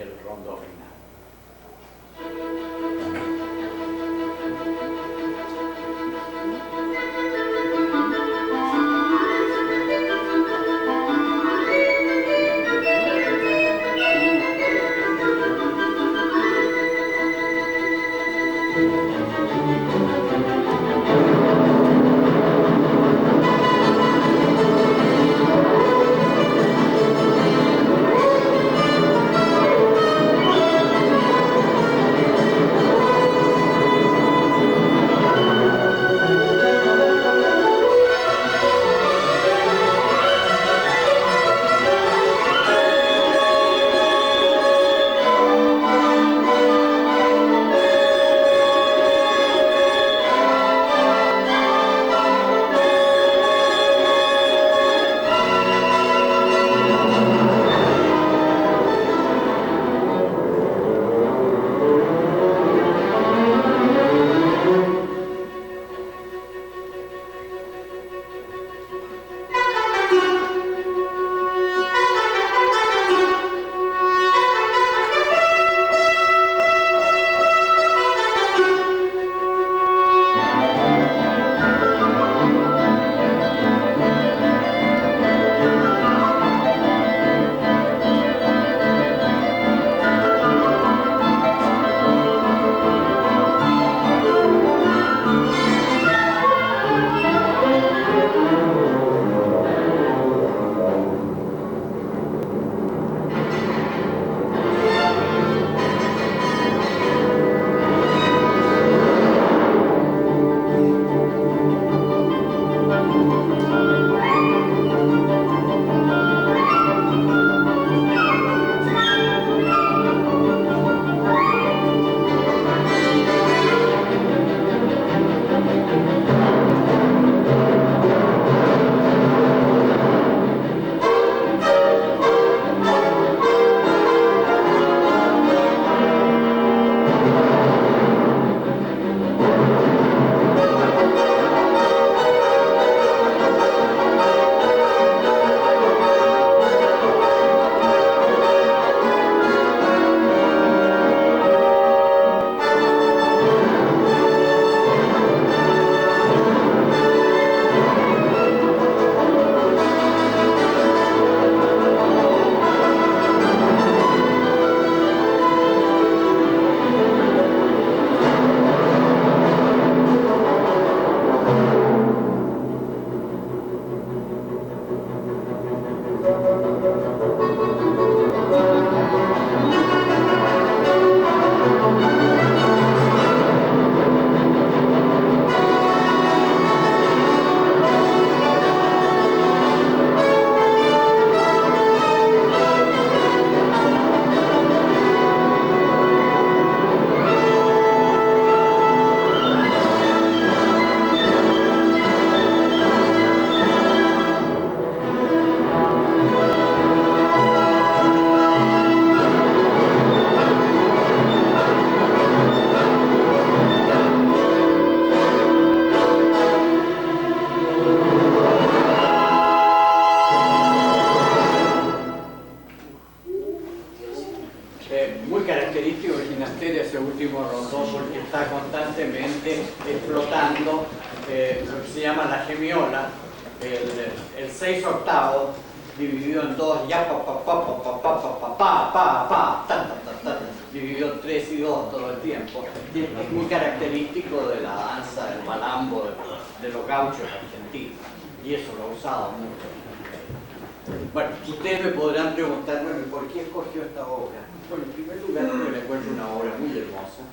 [SPEAKER 1] el rondó final. Muy característico del Ginastera ese último rondó, porque está constantemente explotando lo que se llama la gemiola, el 6/8 dividido en dos, ya dividido en 3 y 2 todo el tiempo. Y es muy característico de la danza, del malambo de los gauchos argentinos, y eso lo ha usado mucho. Bueno, ustedes me podrán preguntar, bueno, ¿por qué escogió esta obra? Bueno, en primer lugar, porque le encuentro una obra muy hermosa.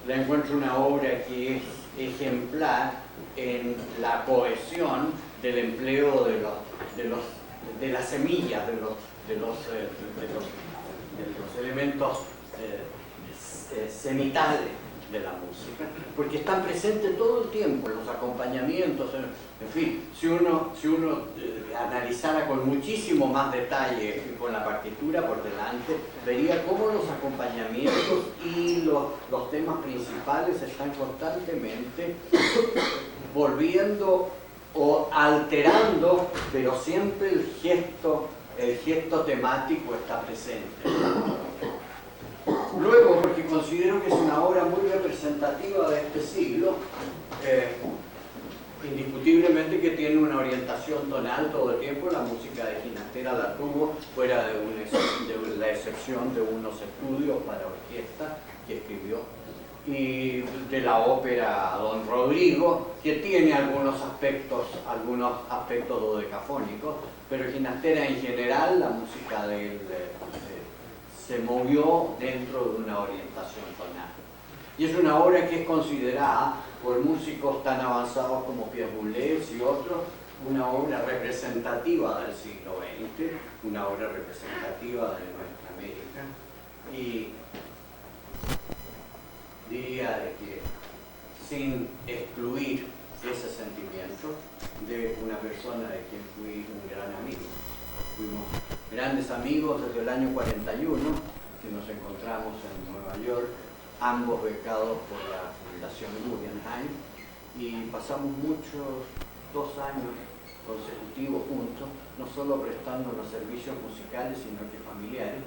[SPEAKER 1] Le encuentro una obra que es ejemplar en la cohesión del empleo de las semillas, de los elementos cenitales de la música, porque están presentes todo el tiempo en los acompañamientos, en fin, si uno analizara con muchísimo más detalle con la partitura por delante, vería cómo los acompañamientos y los temas principales están constantemente volviendo o alterando, pero siempre el gesto el gesto temático está presente. Luego, porque considero que es una obra muy representativa de este siglo, indiscutiblemente que tiene una orientación tonal todo el tiempo. La música de Ginastera la tuvo, fuera de la excepción de unos estudios para orquesta que escribió, y de la ópera Don Rodrigo, que tiene algunos aspectos dodecafónicos, pero Ginastera en general, la música de él se movió dentro de una orientación tonal. Y es una obra que es considerada por músicos tan avanzados como Pierre Boulez y otros, una obra representativa del siglo XX, una obra representativa de nuestra América. Y diría de que, sin excluir ese sentimiento de una persona de quien fui un gran amigo. Fuimos grandes amigos desde el año 41, que nos encontramos en Nueva York, ambos becados por la Fundación Guggenheim, y pasamos muchos 2 años consecutivos juntos, no solo prestando los servicios musicales, sino que familiares.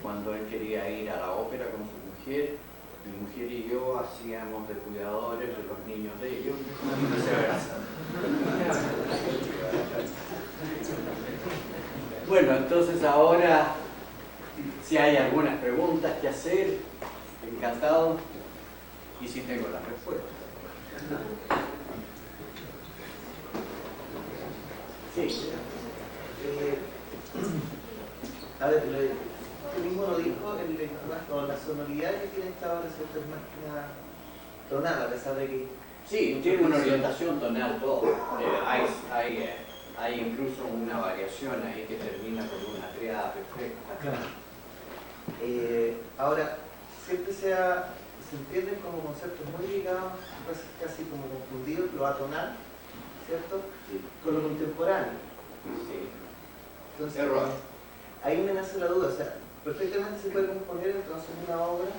[SPEAKER 1] Cuando él quería ir a la ópera con su mujer, mi mujer y yo hacíamos de cuidadores de los niños de ellos, y viceversa. Bueno, entonces ahora, si hay algunas preguntas que hacer, encantado, y si tengo las respuestas. Sí.
[SPEAKER 2] A ver, tú mismo lo dijo, la sonoridad que tiene esta obra es más que una tonal, a pesar de que...
[SPEAKER 1] Sí, tiene una orientación tonal todo. Hay incluso una variación ahí que termina con una triada perfecta.
[SPEAKER 2] Claro. Ahora, siempre se entienden como conceptos muy ligados, casi como confundidos, lo atonal, ¿cierto?
[SPEAKER 1] Sí.
[SPEAKER 2] Con lo contemporáneo.
[SPEAKER 1] Sí.
[SPEAKER 2] Entonces,
[SPEAKER 1] Error.
[SPEAKER 2] ahí me nace la duda, o sea, perfectamente se puede componer entonces una obra,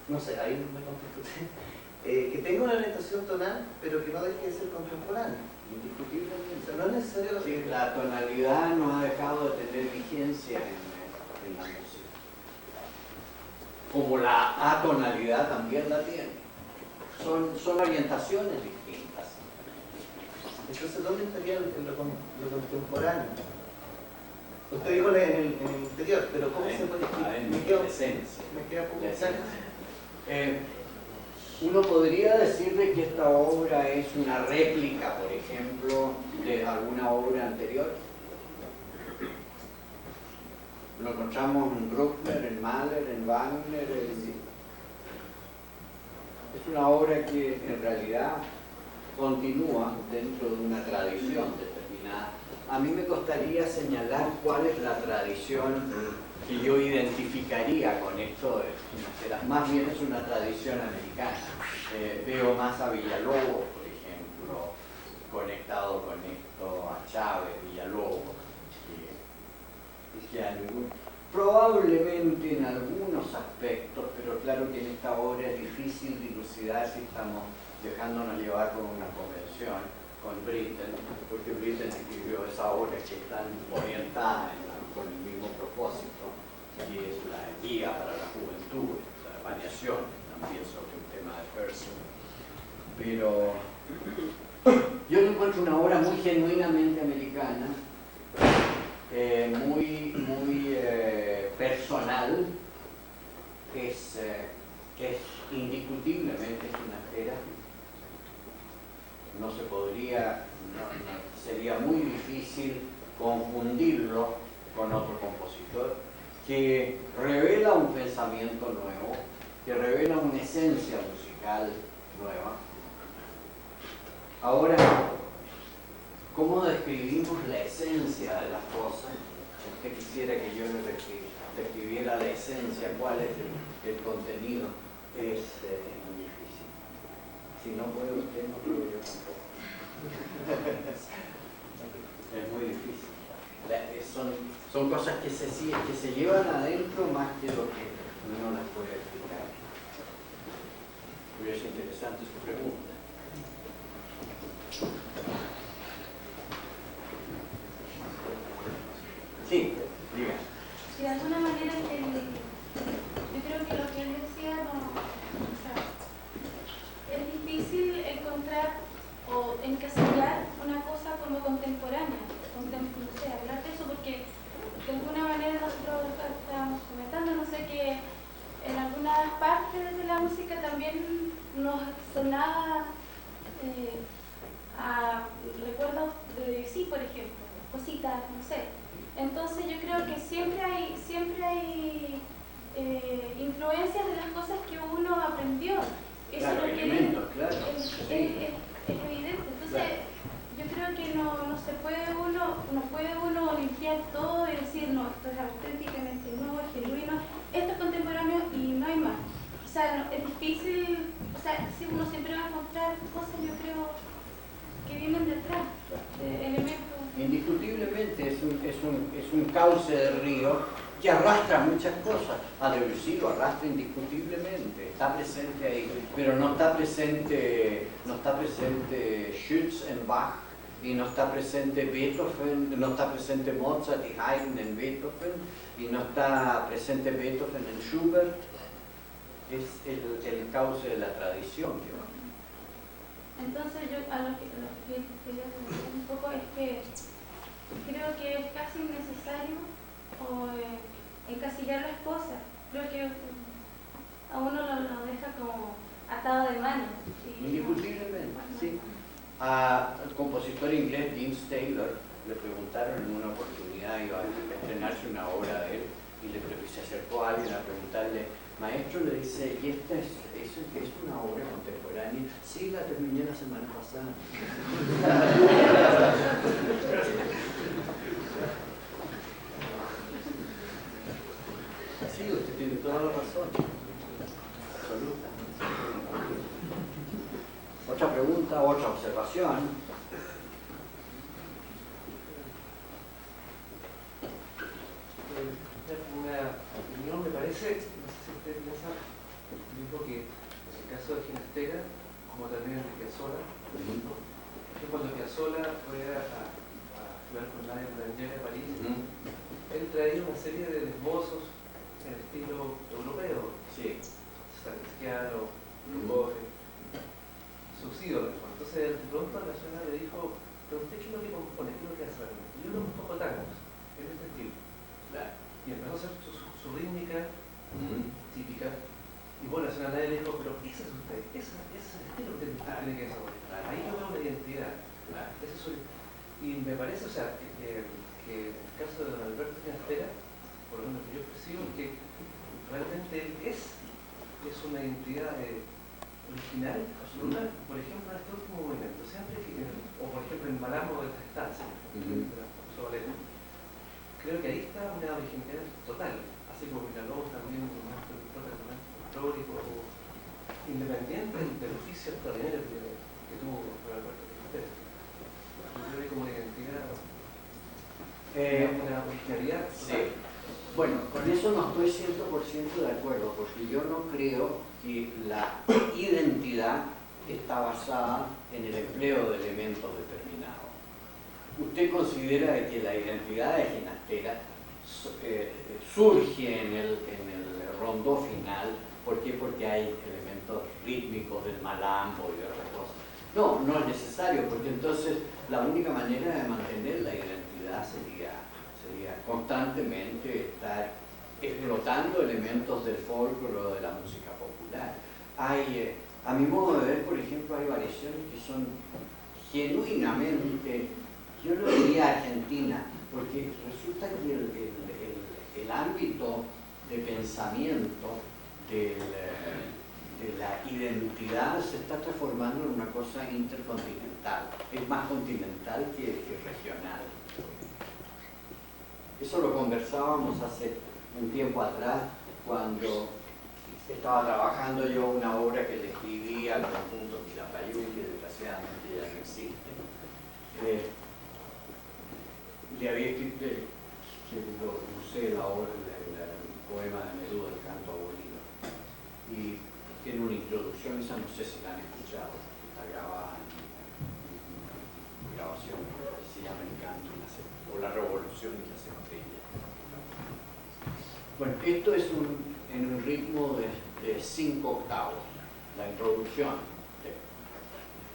[SPEAKER 2] no sé, ahí me contesto usted, que tenga una orientación tonal, pero que no deje de ser contemporánea.
[SPEAKER 1] Indiscutiblemente.
[SPEAKER 2] O sea, no es necesario...
[SPEAKER 1] Sí, la tonalidad no ha dejado de tener vigencia en la música. Como la atonalidad también la tiene. Son orientaciones distintas.
[SPEAKER 2] Entonces, ¿dónde estaría lo contemporáneo? Usted dijo en el interior, pero ¿cómo se puede explicar?
[SPEAKER 1] En esencia.
[SPEAKER 2] Me queda poco
[SPEAKER 1] claro. Uno podría decir de que esta obra es una réplica, por ejemplo, de alguna obra anterior. Lo encontramos en Bruckner, en Mahler, en Wagner. Es una obra que en realidad continúa dentro de una tradición determinada. A mí me costaría señalar cuál es la tradición que yo identificaría con esto de Ginastera. Más bien es una tradición americana. Veo más a Villalobos, por ejemplo, conectado con esto, a Chávez, Villalobos, que probablemente en algunos aspectos, pero claro que en esta obra es difícil dilucidar si estamos dejándonos llevar por una convención con Britten, porque Britten escribió esa obra que es tan orientada con el mismo propósito, que es la guía para la juventud, la variación también sobre un tema de Pearson. Pero yo encuentro una obra muy genuinamente americana, muy personal, es indiscutiblemente Ginastera. No se podría, sería muy difícil confundirlo con otro compositor que revela un pensamiento nuevo, que revela una esencia musical nueva. Ahora, ¿cómo describimos la esencia de las cosas? Si usted quisiera que yo le describiera la esencia, cuál es el contenido, es muy difícil. Si no puede usted, no puedo yo tampoco. Es muy difícil. Son cosas que se llevan adentro más que lo que uno las puede explicar. Pero es interesante su pregunta.
[SPEAKER 3] de alguna manera yo creo que lo que él decía o sea, es difícil encontrar o encasillar una cosa como contemporánea, no sé, hablar de eso porque de alguna manera nosotros estábamos comentando, no sé, que en algunas partes de la música también nos sonaba a recuerdos de sí, por ejemplo, cositas, no sé. Entonces yo creo que siempre hay influencias de las cosas que uno aprendió. Eso
[SPEAKER 1] claro,
[SPEAKER 3] es
[SPEAKER 1] elementos, claro.
[SPEAKER 3] es evidente. Entonces yo creo que no puede uno limpiar todo y decir no, esto es auténticamente nuevo, es genuino, esto es contemporáneo y no hay más. O sea, es difícil, o sea, si uno siempre va a encontrar cosas, yo creo, que vienen detrás, elementos.
[SPEAKER 1] Indiscutiblemente es un cauce de río que arrastra muchas cosas. A Debussy lo arrastra indiscutiblemente, está presente ahí, pero no está presente Schütz en Bach, y no está presente Beethoven, no está presente Mozart y Haydn en Beethoven, y no está presente Beethoven en Schubert. Es el cauce de la tradición que va.
[SPEAKER 3] Entonces yo a lo que quería decir un poco es que creo que es casi innecesario encasillar las cosas. Creo que a uno lo deja como atado de manos.
[SPEAKER 1] Indiscutiblemente, sí. Al compositor inglés James Taylor le preguntaron en una oportunidad, iba a estrenarse una obra de él, y se acercó a alguien a preguntarle, maestro, le dice, ¿y esta es una obra contemporánea? Sí, la terminé la semana pasada. Sí, usted tiene toda la razón. Absoluta. Otra pregunta, otra observación.
[SPEAKER 4] Una opinión, me parece, no sé si usted piensa lo mismo que en el caso de Ginastera, como también de Piazzolla, que cuando Piazzolla fue a estudiar con Nadia Boulanger a París, él traía una serie de esbozos en estilo europeo,
[SPEAKER 1] Sí.
[SPEAKER 4] Sacristiano, Boje, sus ídolos. Entonces, de pronto la señora le dijo, pero usted qué es lo que compone, qué es lo que hace. Y yo lo un poco tangos, en este estilo.
[SPEAKER 1] Claro.
[SPEAKER 4] Y empezó a hacer su rítmica típica. Y bueno, la señora Nadia le dijo, pero ese es usted, ese es el estilo que usted tiene que desarrollar. Ahí yo veo una identidad. Ese es y me parece, o sea, que en el caso de don Alberto Ginastera, por lo menos que yo percibo, que realmente él es una identidad original, absoluta, por ejemplo, en este último movimiento. Siempre que, o por ejemplo en Malambo de esta estancia, creo que ahí está una originalidad total, así como Villalobos también más folclórico, independiente del oficio extraordinario que tuvo don Alberto Ginastera. Yo creo que como una identidad, una originalidad total.
[SPEAKER 1] Sí. Bueno, con eso no estoy 100% de acuerdo, porque yo no creo que la identidad está basada en el empleo de elementos determinados. ¿Usted considera que la identidad de Ginastera surge en el rondó final? ¿Por qué? Porque hay elementos rítmicos del malambo y otras cosas. No, no es necesario, porque entonces la única manera de mantener la identidad sería constantemente estar explotando elementos del folclore o de la música popular. Hay, a mi modo de ver, por ejemplo, hay variaciones que son genuinamente, yo no diría argentina, porque resulta que el ámbito de pensamiento de la identidad se está transformando en una cosa intercontinental, es más continental que regional. Eso lo conversábamos hace un tiempo atrás, cuando estaba trabajando yo una obra que le escribí al conjunto Quilapayún, que desgraciadamente ya no existe. Le había escrito, lo usé la obra, el poema de Neruda, El canto a Bolívar. Y tiene una introducción, esa no sé si la han escuchado, está grabada en grabación, se llama El canto o la revolución y la centella. Bueno, esto es en un ritmo de 5 octavos, la introducción,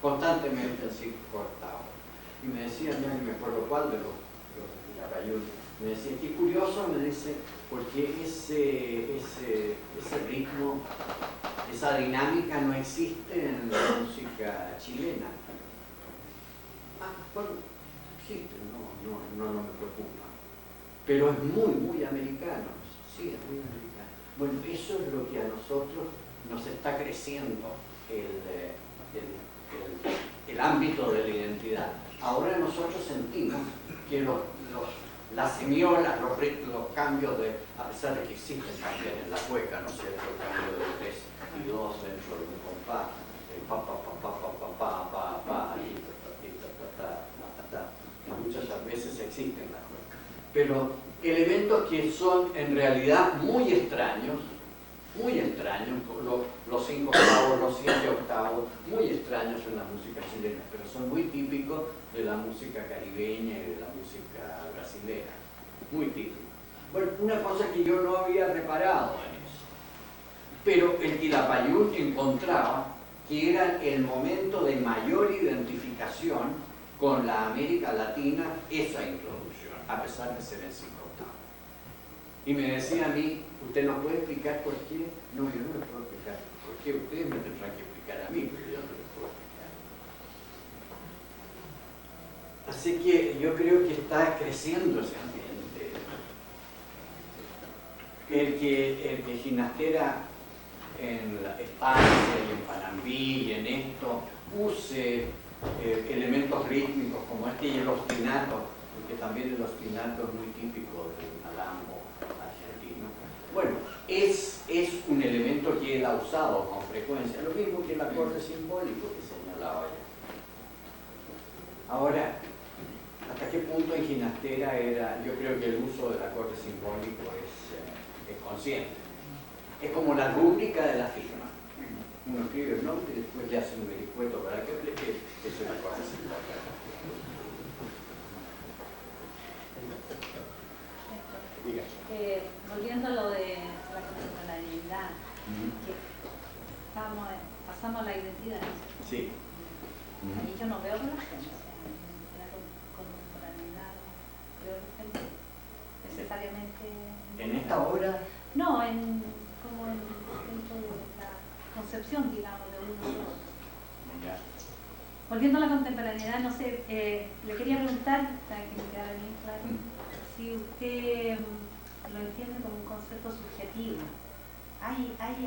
[SPEAKER 1] constantemente en 5 octavos. Y me decía, ya no me acuerdo cuál de los Quilapayún, me decía, qué curioso, me dice, porque ese ritmo, esa dinámica no existe en la música chilena. Ah, bueno, existe, no me preocupa. Pero es muy americano, sí, es muy americano. Bueno, eso es lo que a nosotros nos está creciendo el ámbito de la identidad. Ahora nosotros sentimos que las semiolas, los cambios a pesar de que existen también en la cueca, ¿no es cierto?, el cambio de 3 y 2 dentro de un compás, muchas veces existen en la cueca. Pero elementos que son en realidad muy extraños, los 5 octavos, los 7 octavos, muy extraños en la música chilena, pero son muy típicos de la música caribeña y de la música brasilera, muy típicos. Bueno, una cosa que yo no había reparado en eso, pero el Quilapayún encontraba que era el momento de mayor identificación con la América Latina, esa introducción, a pesar de ser en 5 octavos. Y me decía a mí, ¿usted nos puede explicar por qué? No, yo no le puedo explicar por qué, ustedes me tendrán que explicar a mí, pero yo no les puedo explicar. Así que yo creo que está creciendo ese ambiente. El que Ginastera en la España y en Panambí y en esto use elementos rítmicos como este y el ostinato, porque también el ostinato es muy típico del malambo argentino. Bueno, es un elemento que él ha usado con frecuencia, lo mismo que el acorde simbólico que señalaba yo. Ahora, ¿hasta qué punto en Ginastera era? Yo creo que el uso del acorde simbólico es consciente. Es como la rúbrica de la firma. Uno escribe el nombre y después le hace un vericueto para que aplique, es una cosa simbólica.
[SPEAKER 5] Volviendo a lo de la contemporaneidad, que pasamos a la identidad.
[SPEAKER 1] Sí.
[SPEAKER 5] Ahí yo no veo relación, o sea, la contemporaneidad, creo que necesariamente.
[SPEAKER 1] ¿En esta obra?
[SPEAKER 5] No, como dentro de la concepción, digamos, de uno y otro. Volviendo a la contemporaneidad, no sé, le quería preguntar, para que me quedara bien claro, si usted lo entiende como un concepto subjetivo.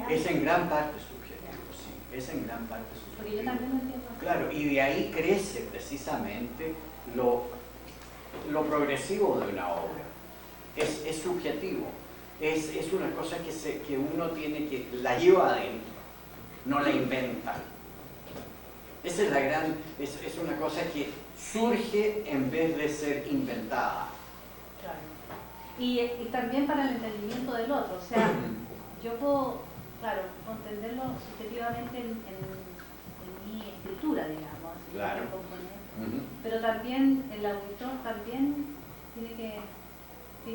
[SPEAKER 1] Es en gran parte subjetivo, sí, es en gran parte subjetivo.
[SPEAKER 5] Porque yo también lo entiendo.
[SPEAKER 1] Claro, y de ahí crece precisamente lo progresivo de una obra. Es subjetivo, es una cosa que uno tiene que, la lleva adentro, no la inventa. Esa es la gran, es una cosa que surge en vez de ser inventada.
[SPEAKER 5] Claro. Y también para el entendimiento del otro, o sea, yo puedo, claro, entenderlo subjetivamente en mi escritura, digamos,
[SPEAKER 1] Claro.
[SPEAKER 5] Pero también el auditor también tiene que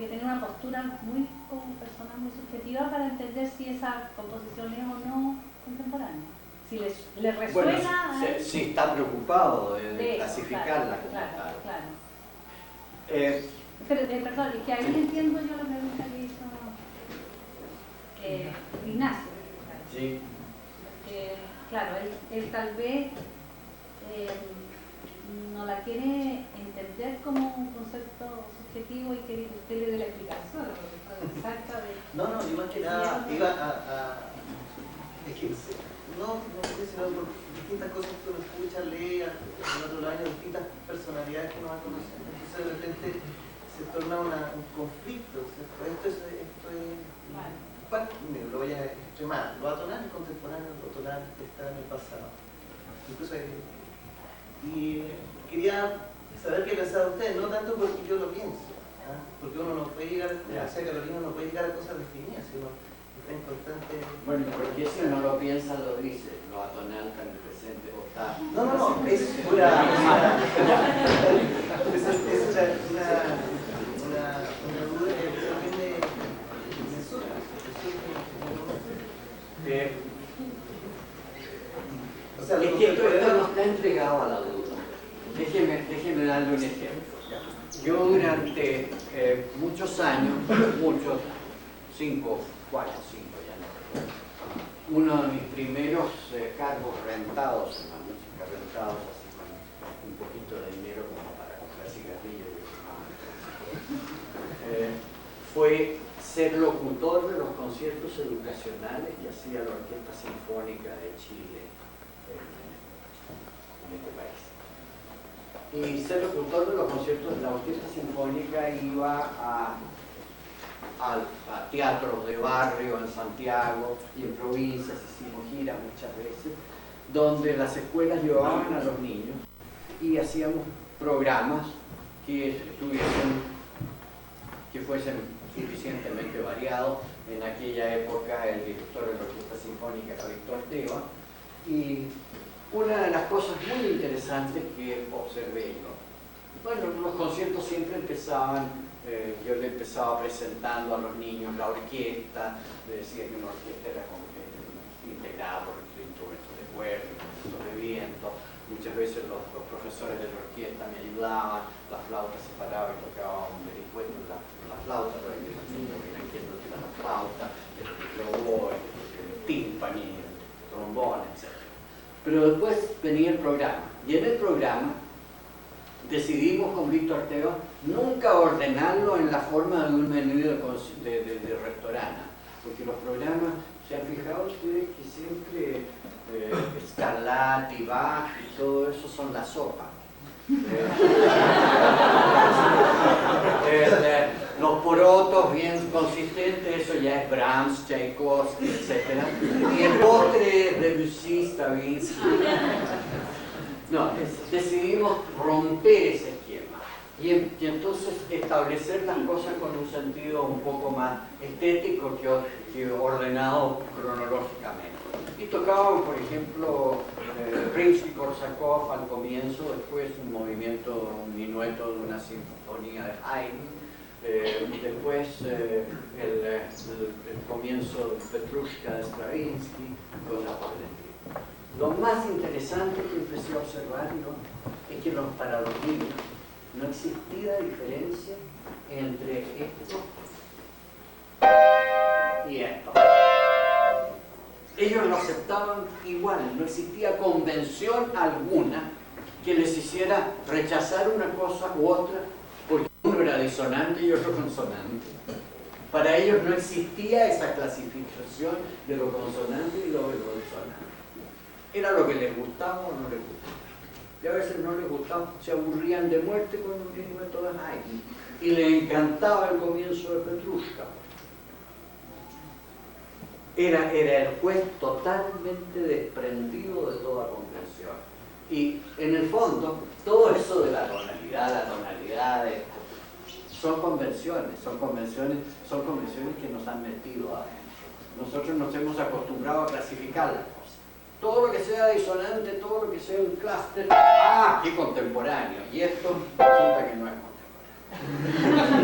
[SPEAKER 5] tener una postura muy como personal, muy subjetiva para entender si esa composición es o no contemporánea. Si le resuena.
[SPEAKER 1] Bueno, si está preocupado de
[SPEAKER 5] eso,
[SPEAKER 1] clasificarla como
[SPEAKER 5] claro,
[SPEAKER 1] tal.
[SPEAKER 5] claro. Pero, perdón, es que ahí entiendo yo la pregunta que hizo Ignacio.
[SPEAKER 1] Sí.
[SPEAKER 5] Claro, él tal vez no la quiere entender como un concepto subjetivo y que usted le dé la explicación exacta de...
[SPEAKER 2] No, yo más que nada iba a es que no sé, sino por distintas cosas que uno escucha, lee en otros años, distintas personalidades que uno va conociendo. Entonces de repente se torna un conflicto. Esto es lo voy a extremar. Lo atonal es contemporáneo, lo tonal está en el pasado. Incluso y quería saber qué pensaba usted, no tanto porque yo lo pienso, porque uno no puede llegar, como decía Carolina, no puede llegar a cosas definidas, sino está en constante...
[SPEAKER 1] Bueno, porque si uno lo piensa, lo dice, lo atonal está en el presente, o está...
[SPEAKER 2] No, es una duda que también me
[SPEAKER 1] darle un ejemplo. Yo durante muchos años, 5, 4, 5 ya no recuerdo, uno de mis primeros cargos rentados en la música, rentados así con un poquito de dinero como para comprar cigarrillos, fue ser locutor de los conciertos educacionales que hacía la Orquesta Sinfónica de Chile en este país. Y ser locutor de los conciertos de la Orquesta Sinfónica iba a teatros de barrio en Santiago y en provincias, hicimos giras muchas veces, donde las escuelas llevaban a los niños y hacíamos programas que fuesen suficientemente variados. En aquella época el director de la Orquesta Sinfónica era Víctor Teva, y una de las cosas muy interesantes que observé yo, bueno, los conciertos siempre empezaban, yo le empezaba presentando a los niños la orquesta, le decía que una orquesta era como que integrada por instrumentos de cuerda, instrumentos de viento. Muchas veces los profesores de la orquesta me ayudaban, la flauta se paraba y tocaba un vericueto en la flauta para que los niños vieran quién no tira la flauta, el oboe, el tímpani, el trombón, etc. Pero después venía el programa, y en el programa decidimos con Víctor Teva nunca ordenarlo en la forma de un menú de restaurante, porque los programas, ¿se han fijado ustedes que siempre Scarlatti, Bach y todo eso son la sopa? Los porotos bien consistentes, eso ya es Brahms, Tchaikovsky, etc. Y el postre de Debussy, Stravinsky. No, decidimos romper ese esquema y entonces establecer las cosas con un sentido un poco más estético que ordenado cronológicamente. Y tocaban, por ejemplo, Rimsky-Korsakov al comienzo, después un movimiento, un minueto de una sinfonía de Haydn, después el comienzo de Petrushka de Stravinsky, cosas por el estilo. Lo más interesante que empecé a observar es que para los niños no existía diferencia entre esto y esto. Ellos lo aceptaban igual, no existía convención alguna que les hiciera rechazar una cosa u otra porque uno era disonante y otro consonante. Para ellos no existía esa clasificación de lo consonante y lo disonante. Era lo que les gustaba o no les gustaba. Y a veces no les gustaba, se aburrían de muerte con un minueto de Haydn. Y les encantaba el comienzo de Petrushka. Era el juez totalmente desprendido de toda comprensión. Y en el fondo, todo eso de la tonalidad, son convenciones que nos han metido adentro. Nosotros nos hemos acostumbrado a clasificar las cosas. Todo lo que sea disonante, todo lo que sea un clúster, ¡ah, qué contemporáneo! Y esto resulta que no es contemporáneo.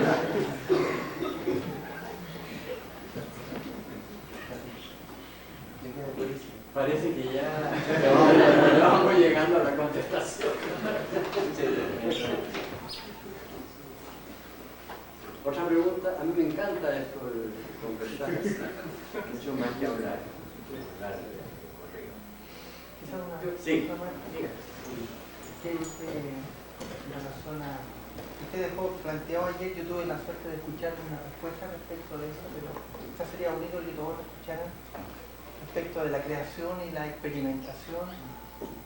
[SPEAKER 1] Parece que ya vamos llegando a la contestación. Otra pregunta, a mí me encanta esto de conversar así, mucho más que hablar. Sí.
[SPEAKER 6] Usted dejó planteado ayer, yo tuve la suerte de escuchar una respuesta respecto de eso, pero quizás sería bonito que todos lo escucharan respecto de la creación y la experimentación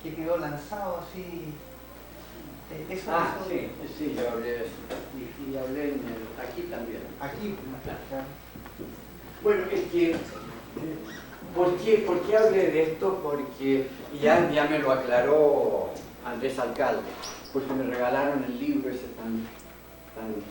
[SPEAKER 6] que quedó lanzado así.
[SPEAKER 1] Sí, yo hablé de eso. Y hablé aquí también.
[SPEAKER 6] Aquí, claro.
[SPEAKER 1] Bueno, es que ¿por qué hablé de esto? Porque ya me lo aclaró Andrés Alcalde, porque me regalaron el libro ese tan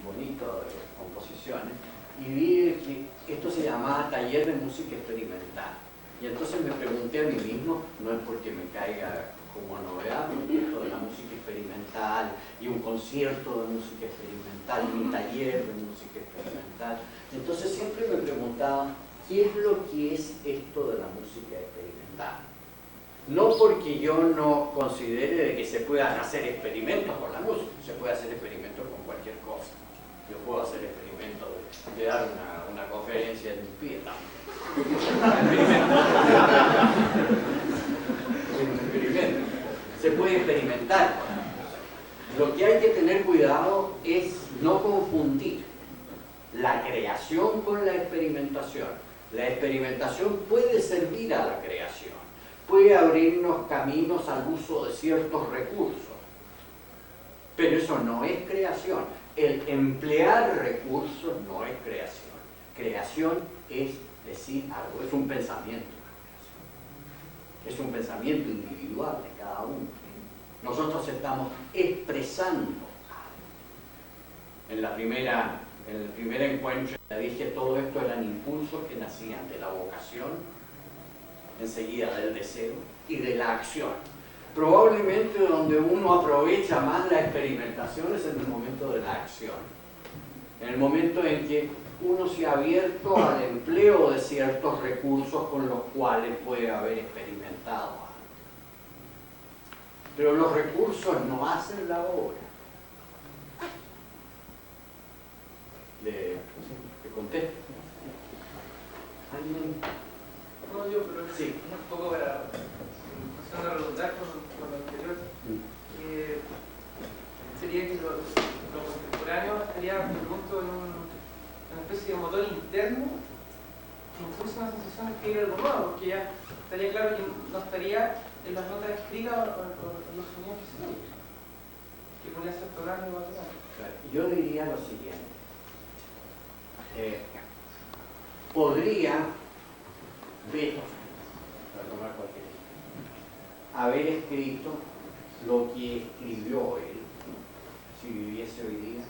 [SPEAKER 1] bonito de composiciones, y vi que esto se llamaba Taller de Música Experimental. Y entonces me pregunté a mí mismo, no es porque me caiga como novedad, porque esto de la música experimental, y un concierto de música experimental, y un taller de música experimental. Entonces siempre me preguntaba, ¿qué es lo que es esto de la música experimental? No porque yo no considere de que se puedan hacer experimentos con la música, se puede hacer experimentos con cualquier cosa. Yo puedo hacer experimentos de dar una conferencia en un pie también. Un experimento. Se puede experimentar. Lo que hay que tener cuidado es no confundir la creación con la experimentación. La experimentación puede servir a la creación, puede abrirnos caminos al uso de ciertos recursos, pero eso no es creación. El emplear recursos no es creación. Creación es decir algo, es un pensamiento. Es un pensamiento individual de cada uno. Nosotros estamos expresando algo. En el primer encuentro ya dije, todo esto eran impulsos que nacían de la vocación, enseguida del deseo y de la acción. Probablemente donde uno aprovecha más la experimentación es en el momento de la acción. En el momento en que uno se ha abierto al empleo de ciertos recursos con los cuales puede haber experimentado algo. Pero los recursos no hacen la obra. ¿Le contesto? ¿Alguien?
[SPEAKER 4] No, yo, pero
[SPEAKER 1] sí.
[SPEAKER 4] Un poco para redundar con lo anterior. Sería que lo contemporáneo estaría, me pregunto, en una especie de motor interno que incluso una sensación de escribir algo nuevo, porque ya estaría claro que no estaría en las notas escritas o en los sonidos que se oyen, que podría ser programa y batalla.
[SPEAKER 1] Yo diría lo siguiente. Podría Beethoven, para tomar cualquier ejemplo, haber escrito lo que escribió él, si viviese hoy día,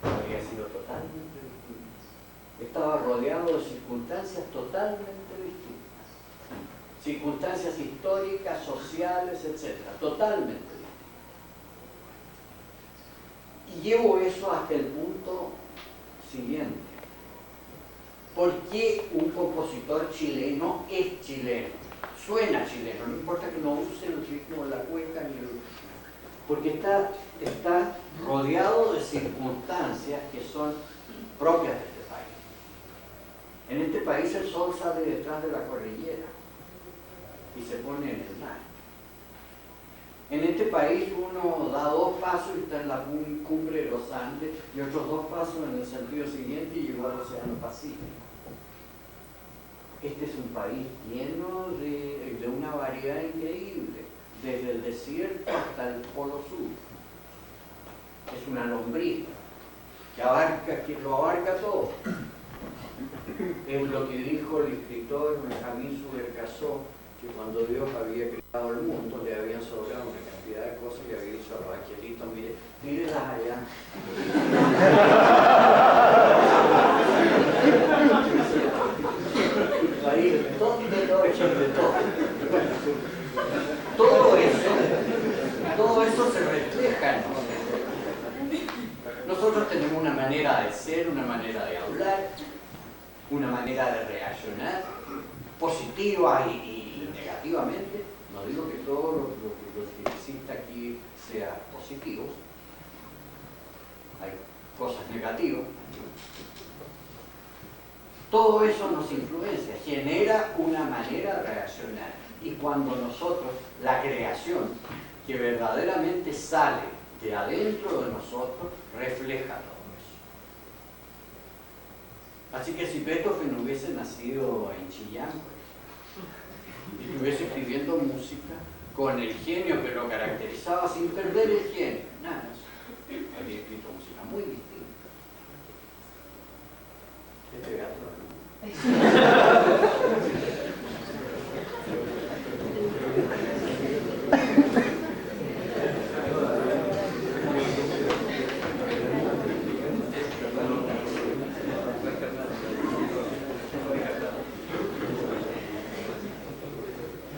[SPEAKER 1] habría sido totalmente distinto. Estaba rodeado de circunstancias totalmente distintas. Circunstancias históricas, sociales, etc. Totalmente distintas. Y llevo eso hasta el punto siguiente. ¿Por qué un compositor chileno es chileno? Suena chileno, no importa que no use el ritmo de la cueca ni el... Porque está rodeado de circunstancias que son propias de este país. En este país el sol sale detrás de la cordillera y se pone en el mar. En este país uno da 2 pasos y está en la cumbre de los Andes y otros 2 pasos en el sentido siguiente y llegó al Océano Pacífico. Este es un país lleno de una variedad increíble, desde el desierto hasta el polo sur. Es una lombriz que lo abarca todo. Es lo que dijo el escritor Benjamín Subercaseaux, que cuando Dios había creado el mundo le habían sobrado una cantidad de cosas y había dicho a los angelitos, mírenlas allá. Ahí, de todo. Todo eso se refleja en nosotros. Nosotros tenemos una manera de ser, una manera de hablar, una manera de reaccionar, positiva y negativamente. No digo que todo lo que exista aquí sea positivo. Hay cosas negativas. Todo eso nos influencia, genera una manera de reaccionar. Y cuando nosotros, la creación, que verdaderamente sale de adentro de nosotros, refleja todo eso. Así que si Beethoven hubiese nacido en Chillán, y estuviese escribiendo música con el genio que lo caracterizaba sin perder el genio, nada, habría escrito música muy distinta. Este gato, ¿no?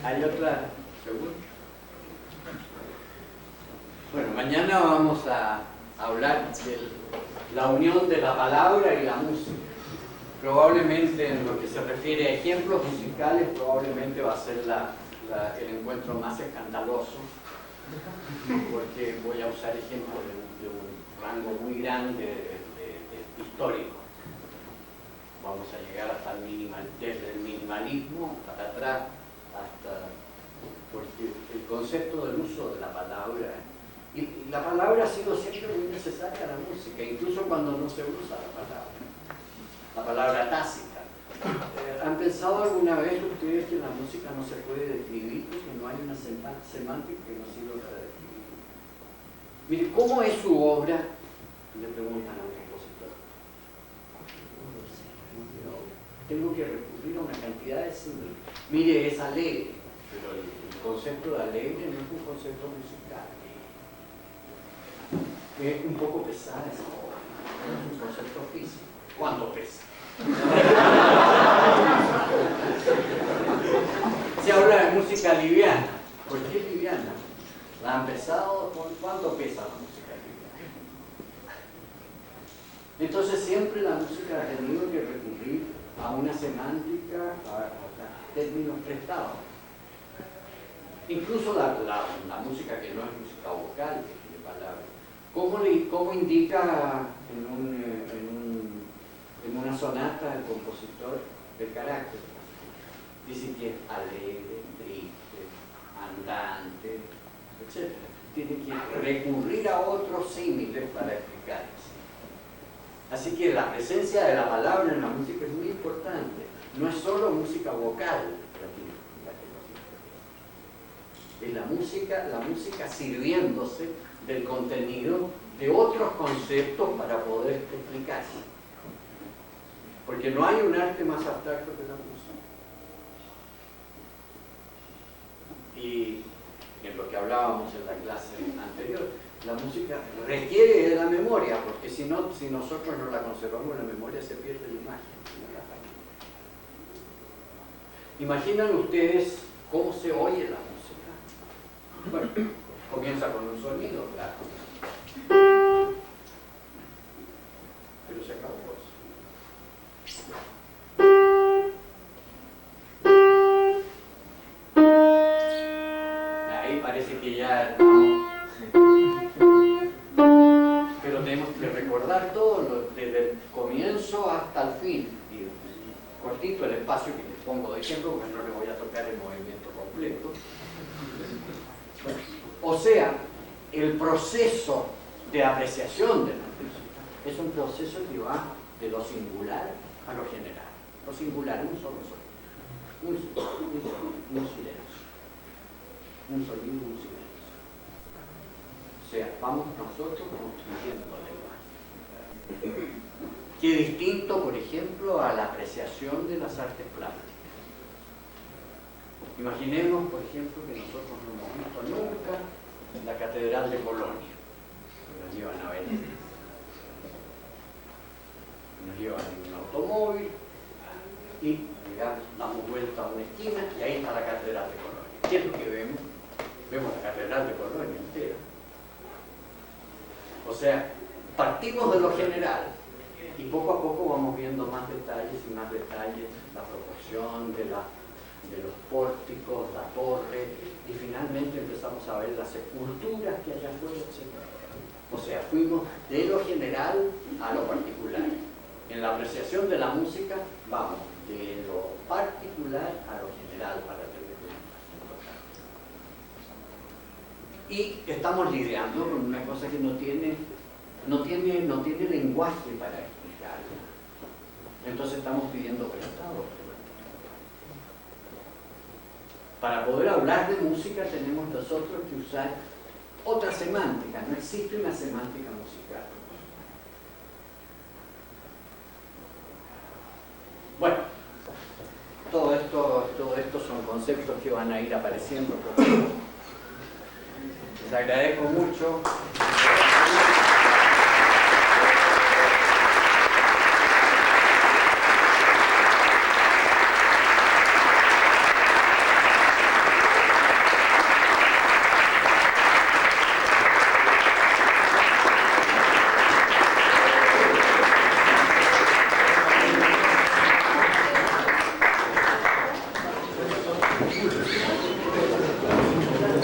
[SPEAKER 1] ¿Hay otra segunda? Bueno, mañana vamos a hablar de la unión de la palabra y la música. probablemente en lo que se refiere a ejemplos musicales, probablemente va a ser el encuentro más escandaloso, porque voy a usar ejemplos de un rango muy grande de histórico. Vamos a llegar hasta desde el minimalismo para atrás, porque el concepto del uso de la palabra, y la palabra ha sido siempre muy necesaria a la música, incluso cuando no se usa la palabra tácita. ¿Han pensado alguna vez ustedes que la música no se puede describir, que no hay una semántica que nos sirva para describir? Mire, ¿cómo es su obra? Le preguntan al compositor. Tengo que recurrir a una cantidad de símbolos. Mire, es alegre, pero el concepto de alegre no es un concepto musical. Es un poco pesada esa obra, no es un concepto físico. ¿Cuánto pesa? Se habla de música liviana. ¿Por qué liviana? ¿La han pesado? ¿Cuánto pesa la música liviana? Entonces siempre la música ha tenido que recurrir a una semántica, a términos prestados. Incluso la música que no es música vocal, que tiene palabras. ¿Cómo indica en una sonata el compositor el carácter? Dice que es alegre, triste, andante, etc. Tiene que recurrir a otros símiles para explicar eso. Así que la presencia de la palabra en la música es muy importante. No es solo música vocal es la música sirviéndose del contenido de otros conceptos para poder explicarse. Porque no hay un arte más abstracto que la música. Y en lo que hablábamos en la clase anterior, la música requiere de la memoria, porque si nosotros no la conservamos en la memoria se pierde la imagen. ¿Imaginan ustedes cómo se oye la música? Bueno, comienza con un sonido, claro. Pero se acabó eso. Ahí parece que ya estamos. Pero tenemos que recordar todo, desde el comienzo hasta el fin. Y cortito el espacio que les pongo de ejemplo, porque no les voy a tocar el movimiento completo. O sea, el proceso de apreciación de la música es un proceso que va de lo singular a lo general. Lo singular, un solo sonido, un silencio, un sonido, un silencio. O sea, vamos nosotros construyendo el lenguaje. Que es distinto, por ejemplo, a la apreciación de las artes plásticas. Imaginemos, por ejemplo, que nosotros no hemos visto nunca la Catedral de Colonia. Nos llevan a Venecia. Nos llevan en un automóvil y damos vuelta a una esquina y ahí está la Catedral de Colonia. ¿Qué es lo que vemos? Vemos la Catedral de Colonia entera. O sea, partimos de lo general y poco a poco vamos viendo más detalles y más detalles, la proporción de los pórticos, la torre, y finalmente empezamos a ver las esculturas que hay afuera, etc. O sea, fuimos de lo general a lo particular. En la apreciación de la música, vamos de lo particular a lo general para tener importante. Y estamos lidiando con una cosa que no tiene lenguaje para explicarla. Entonces estamos pidiendo prestado. Para poder hablar de música tenemos nosotros que usar otra semántica. No existe una semántica musical. Bueno, todo esto son conceptos que van a ir apareciendo. Les agradezco mucho.